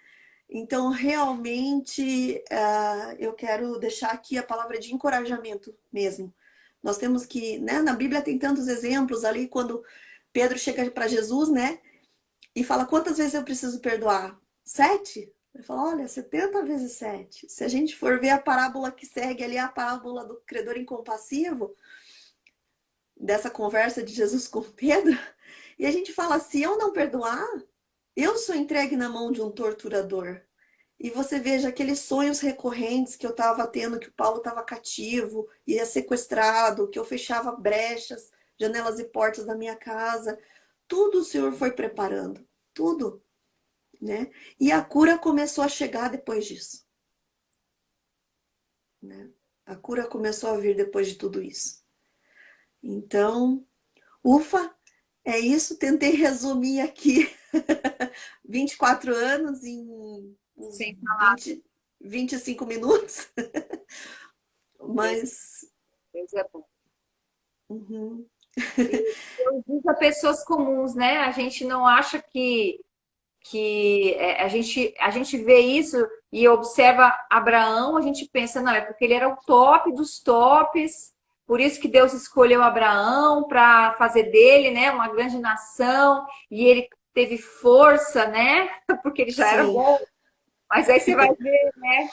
Então, realmente, eu quero deixar aqui a palavra de encorajamento mesmo. Nós temos que, né? Na Bíblia tem tantos exemplos ali, quando Pedro chega para Jesus, né? E fala, quantas vezes eu preciso perdoar? 7? Ele fala, olha, 70 vezes 7. Se a gente for ver a parábola que segue ali, a parábola do credor incompassivo, dessa conversa de Jesus com Pedro, e a gente fala, se eu não perdoar, eu sou entregue na mão de um torturador. E você veja aqueles sonhos recorrentes que eu estava tendo, que o Paulo estava cativo, ia sequestrado, que eu fechava brechas, janelas e portas da minha casa. Tudo o Senhor foi preparando, tudo, né? E a cura começou a chegar depois disso, né? A cura começou a vir depois de tudo isso. Então, ufa, é isso. Tentei resumir aqui 24 anos em 25 minutos, mas... Deus é bom. Uhum. Eu digo a pessoas comuns, né? A gente não acha que a gente vê isso e observa Abraão, a gente pensa, não, é porque ele era o top dos tops, por isso que Deus escolheu Abraão para fazer dele, né, uma grande nação, e ele teve força, né? Porque ele já era bom. Mas aí você vai ver, né?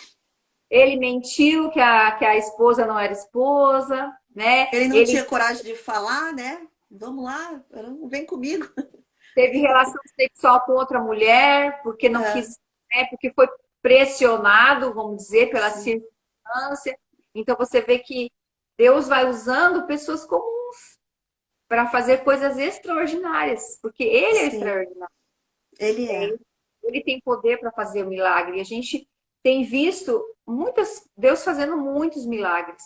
Ele mentiu que a esposa não era esposa, né? Ele não tinha coragem de falar, né? Vamos lá, vem comigo. Teve relação sexual com outra mulher, porque não É, quis, né, porque foi pressionado, vamos dizer, pela sim, circunstância. Então você vê que Deus vai usando pessoas comuns para fazer coisas extraordinárias, porque Ele é sim, extraordinário. ele é. Ele tem poder para fazer o milagre. E a gente tem visto Deus fazendo muitos milagres.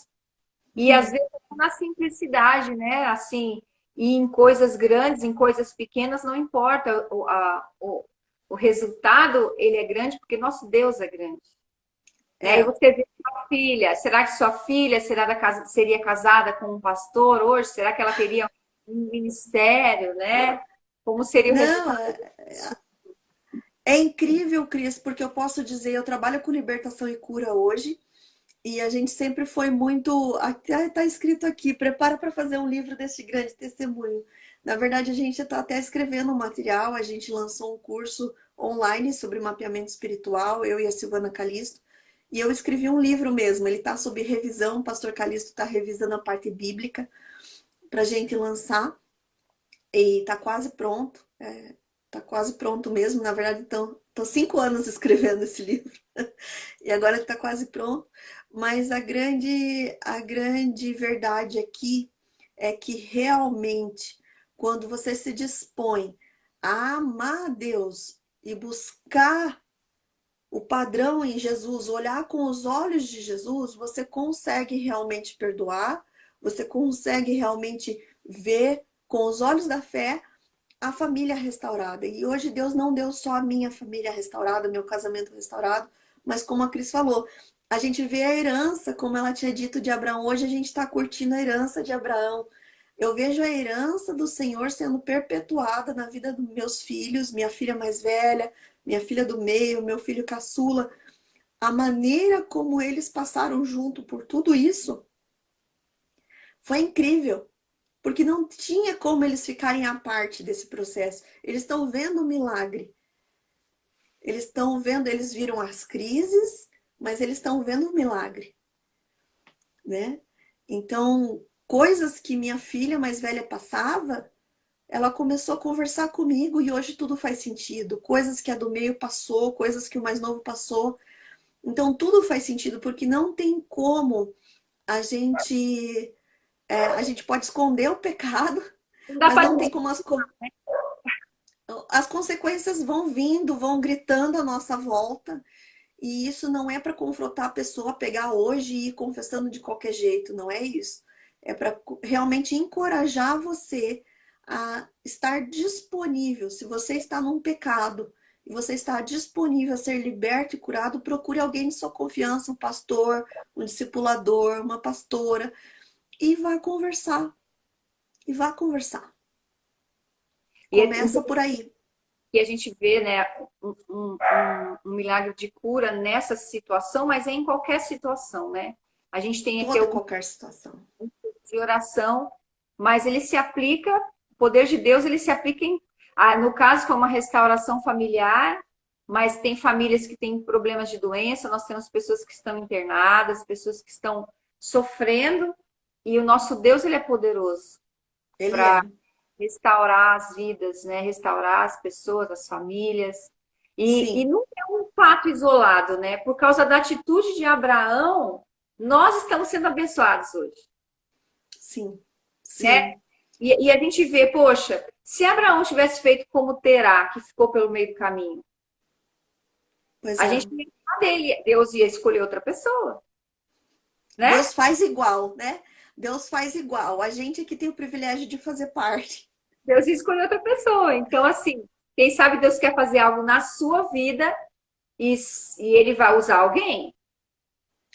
E às vezes na simplicidade, né? Assim, e em coisas grandes, em coisas pequenas, não importa. O resultado, ele é grande porque nosso Deus é grande. Né? E É. você vê sua filha, será que sua filha seria casada com um pastor hoje? Será que ela teria um ministério, né? Como seria o Não, resultado disso? é incrível, Cris, porque eu posso dizer, eu trabalho com libertação e cura hoje, e a gente sempre foi muito. Está escrito aqui, prepara para fazer um livro deste grande testemunho. Na verdade, a gente está até escrevendo um material, a gente lançou um curso online sobre mapeamento espiritual, eu e a Silvana Calisto, e eu escrevi um livro mesmo, ele está sob revisão, o pastor Calisto está revisando a parte bíblica para a gente lançar, e está quase pronto. Tá quase pronto mesmo. Na verdade, então, tô 5 anos escrevendo esse livro e agora está quase pronto. Mas a grande verdade aqui é que realmente, quando você se dispõe a amar a Deus e buscar o padrão em Jesus, olhar com os olhos de Jesus, você consegue realmente perdoar, você consegue realmente ver com os olhos da fé a família restaurada. E hoje Deus não deu só a minha família restaurada, meu casamento restaurado, mas como a Cris falou, a gente vê a herança, como ela tinha dito de Abraão. Hoje a gente está curtindo a herança de Abraão. Eu vejo a herança do Senhor sendo perpetuada na vida dos meus filhos, minha filha mais velha, minha filha do meio, meu filho caçula. A maneira como eles passaram junto por tudo isso foi incrível. Porque não tinha como eles ficarem à parte desse processo. Eles estão vendo o milagre. Eles estão vendo, eles viram as crises, mas eles estão vendo o milagre, né? Então, coisas que minha filha mais velha passava, ela começou a conversar comigo e hoje tudo faz sentido. Coisas que a do meio passou, coisas que o mais novo passou. Então, tudo faz sentido, porque não tem como a gente. A gente pode esconder o pecado, Não dá mas para não tem dizer. como as consequências vão vindo, vão gritando à nossa volta, e isso não é para confrontar a pessoa a pegar hoje e ir confessando de qualquer jeito, não é isso. É para realmente encorajar você a estar disponível. Se você está num pecado e você está disponível a ser liberto e curado, procure alguém de sua confiança, um pastor, um discipulador, uma pastora, e vá conversar. E vá conversar. Começa por aí. E a gente vê, né, um milagre de cura nessa situação, mas é em qualquer situação, né? A gente tem aqui Toda alguns qualquer situação. de oração, mas ele se aplica, o poder de Deus, ele se aplica no caso foi uma restauração familiar, mas tem famílias que têm problemas de doença, nós temos pessoas que estão internadas, pessoas que estão sofrendo, e o nosso Deus, ele é poderoso Ele para é. restaurar as vidas, né? Restaurar as pessoas, as famílias. E Sim, não é um fato isolado, né? Por causa da atitude de Abraão, nós estamos sendo abençoados hoje, sim, né? sim. E a gente vê, poxa, se Abraão tivesse feito como Terá, que ficou pelo meio do caminho, Pois a é. gente não ia falar dele, Deus ia escolher outra pessoa, né? Deus faz igual, né? Deus faz igual. A gente aqui tem o privilégio de fazer parte. Deus ia escolher outra pessoa. Então, assim, quem sabe Deus quer fazer algo na sua vida e ele vai usar alguém.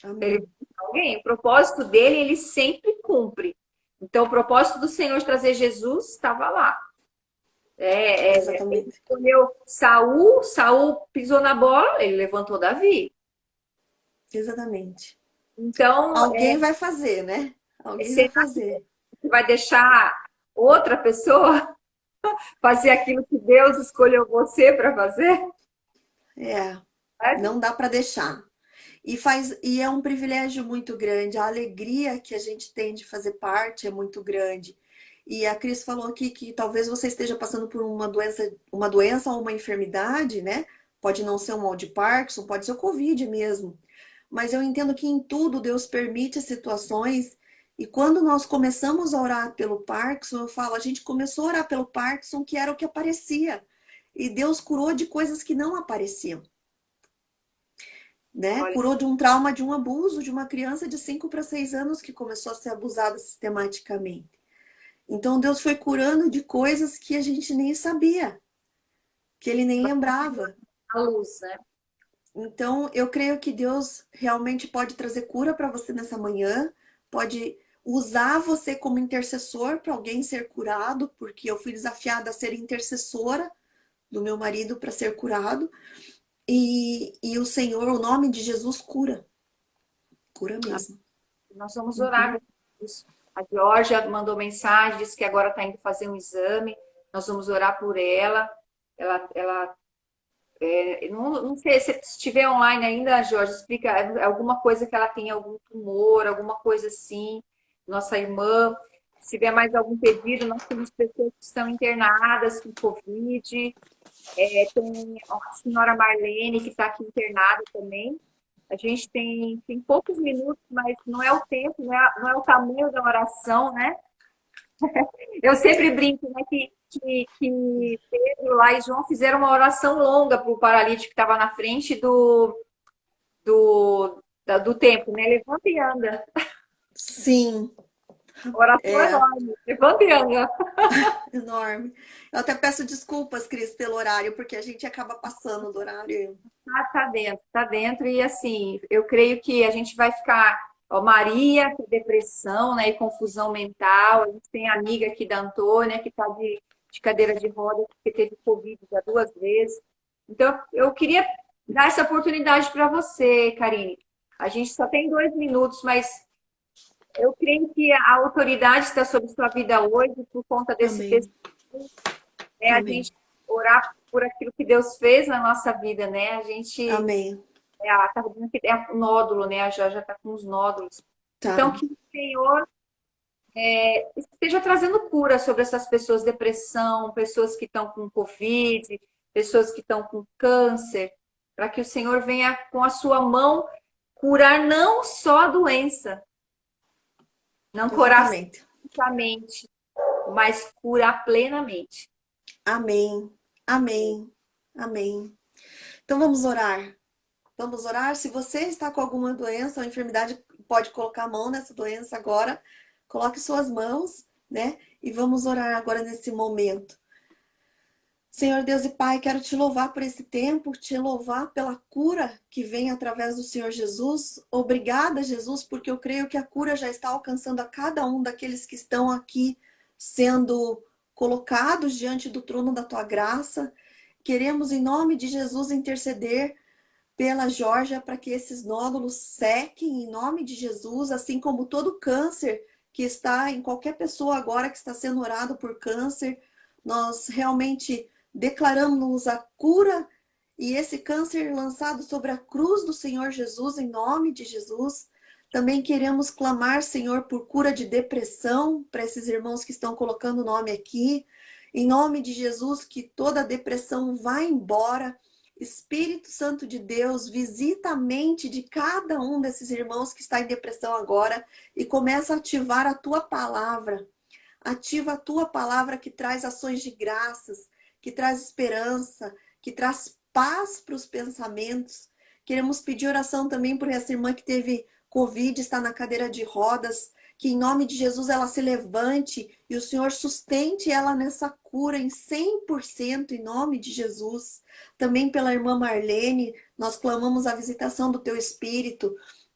Ele vai Amém. usar alguém. O propósito dele, ele sempre cumpre. Então, o propósito do Senhor de trazer Jesus estava lá. Ele Exatamente. escolheu Saul, Saul pisou na bola, ele levantou Davi. Exatamente. Então, Alguém vai fazer, né? Alguém vai será fazer. que vai deixar outra pessoa fazer aquilo que Deus escolheu você para fazer? É, É, não dá para deixar. E é um privilégio muito grande. A alegria que a gente tem de fazer parte é muito grande. E a Cris falou aqui que talvez você esteja passando por uma doença ou uma enfermidade, né? Pode não ser um mal de Parkinson, pode ser o Covid mesmo. Mas eu entendo que em tudo Deus permite situações. E quando nós começamos a orar pelo Parkinson, eu falo, a gente começou a orar pelo Parkinson, que era o que aparecia. E Deus curou de coisas que não apareciam, né? Olha, Curou de um trauma, de um abuso de uma criança de 5 para 6 anos que começou a ser abusada sistematicamente. Então Deus foi curando de coisas que a gente nem sabia, que ele nem lembrava. a luz, né? Então eu creio que Deus realmente pode trazer cura para você nessa manhã, pode usar você como intercessor para alguém ser curado, porque eu fui desafiada a ser intercessora do meu marido para ser curado. E o Senhor, o nome de Jesus cura. Cura mesmo. Nós vamos Uhum. orar. A Georgia mandou mensagem, disse que agora está indo fazer um exame. Nós vamos orar por ela. Ela não sei se estiver online ainda, Jorge, explica alguma coisa que ela tem, algum tumor, alguma coisa assim. Nossa irmã, se tiver mais algum pedido, nós temos pessoas que estão internadas com Covid. Tem a senhora Marlene, que está aqui internada também. A gente tem poucos minutos, mas não é o tempo, não é o tamanho da oração, né? Eu sempre brinco, né, que Pedro lá e João fizeram uma oração longa para o paralítico que estava na frente do templo, né? Levanta e anda. Sim, Oração é enorme. Levanta e anda. enorme. Eu até peço desculpas, Cris, pelo horário, porque a gente acaba passando do horário. Tá dentro, tá dentro. E assim, eu creio que a gente vai ficar. Ó, Maria, com depressão, né, e confusão mental. A gente tem a amiga aqui da Antônia, que está de cadeira de rodas, porque teve Covid já 2 vezes. Então, eu queria dar essa oportunidade para você, Karine. A gente só tem 2 minutos, mas eu creio que a autoridade está sobre sua vida hoje por conta desse Amém. texto. É a Amém. gente orar por aquilo que Deus fez na nossa vida, né? A gente Amém. tá dizendo que é um nódulo, né? A Jó já está com os nódulos. Então, Tá. que o Senhor esteja trazendo cura sobre essas pessoas, depressão, pessoas que estão com Covid, pessoas que estão com câncer, para que o Senhor venha com a sua mão curar não só a doença, não curar Exatamente. fisicamente, mas curar plenamente. Amém. Amém. Amém. Então vamos orar. Vamos orar. Se você está com alguma doença ou enfermidade, pode colocar a mão nessa doença agora. Coloque suas mãos, né? E vamos orar agora nesse momento. Senhor Deus e Pai, quero te louvar por esse tempo, te louvar pela cura que vem através do Senhor Jesus. Obrigada, Jesus, porque eu creio que a cura já está alcançando a cada um daqueles que estão aqui sendo colocados diante do trono da tua graça. Queremos, em nome de Jesus, interceder pela Georgia para que esses nódulos sequem em nome de Jesus, assim como todo câncer que está em qualquer pessoa agora que está sendo orado por câncer. Nós realmente declaramos a cura e esse câncer lançado sobre a cruz do Senhor Jesus, em nome de Jesus. Também queremos clamar, Senhor, por cura de depressão para esses irmãos que estão colocando o nome aqui. Em nome de Jesus, que toda depressão vá embora. Espírito Santo de Deus, visita a mente de cada um desses irmãos que está em depressão agora e começa a ativar a tua palavra. Ativa a tua palavra que traz ações de graças, que traz esperança, que traz paz para os pensamentos. Queremos pedir oração também por essa irmã que teve Covid, está na cadeira de rodas, que em nome de Jesus ela se levante e o Senhor sustente ela nessa cura em 100% em nome de Jesus. Também pela irmã Marlene, nós clamamos a visitação do teu Espírito.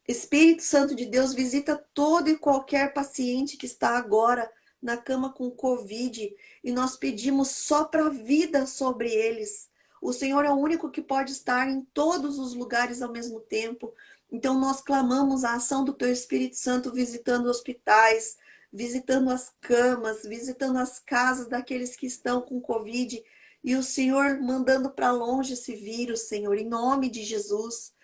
Espírito Santo de Deus, visita todo e qualquer paciente que está agora na cama com Covid e nós pedimos só para vida sobre eles. O Senhor é o único que pode estar em todos os lugares ao mesmo tempo. Então nós clamamos a ação do teu Espírito Santo visitando hospitais, visitando as camas, visitando as casas daqueles que estão com Covid e o Senhor mandando para longe esse vírus, Senhor, em nome de Jesus.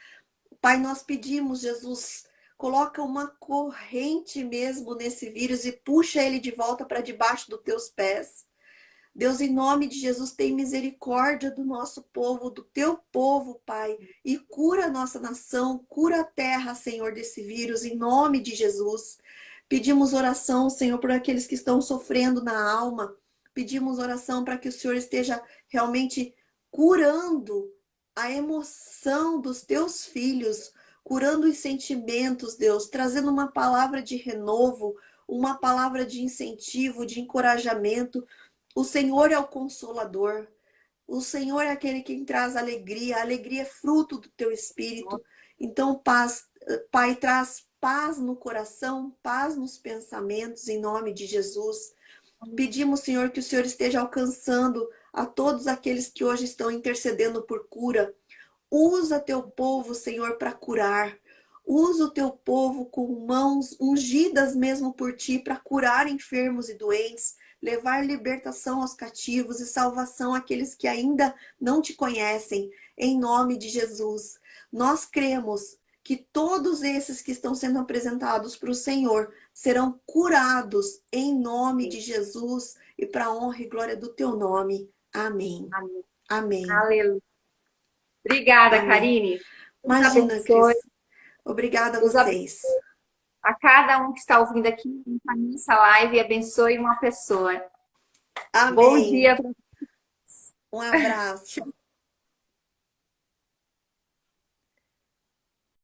Pai, nós pedimos, Jesus, coloca uma corrente mesmo nesse vírus e puxa ele de volta para debaixo dos teus pés. Deus, em nome de Jesus, tem misericórdia do nosso povo, do teu povo, Pai, e cura a nossa nação, cura a terra, Senhor, desse vírus, em nome de Jesus. Pedimos oração, Senhor, por aqueles que estão sofrendo na alma. Pedimos oração para que o Senhor esteja realmente curando a emoção dos teus filhos, curando os sentimentos, Deus, trazendo uma palavra de renovo, uma palavra de incentivo, de encorajamento. O Senhor é o Consolador. O Senhor é aquele que traz alegria. A alegria é fruto do teu Espírito. Então, paz, Pai, traz paz no coração, paz nos pensamentos, em nome de Jesus. Pedimos, Senhor, que o Senhor esteja alcançando a todos aqueles que hoje estão intercedendo por cura. Usa teu povo, Senhor, para curar. Usa o teu povo com mãos ungidas mesmo por ti para curar enfermos e doentes, levar libertação aos cativos e salvação àqueles que ainda não te conhecem, em nome de Jesus. Nós cremos que todos esses que estão sendo apresentados para o Senhor serão curados em nome de Jesus e para a honra e glória do teu nome. Amém. Amém. Amém. Aleluia. Obrigada, Amém. Karine. Deus Imagina, abençoe. Cris. Obrigada a Deus vocês. a cada um que está ouvindo aqui, encaminhe essa live e abençoe uma pessoa. Bom Amém. dia. Um abraço.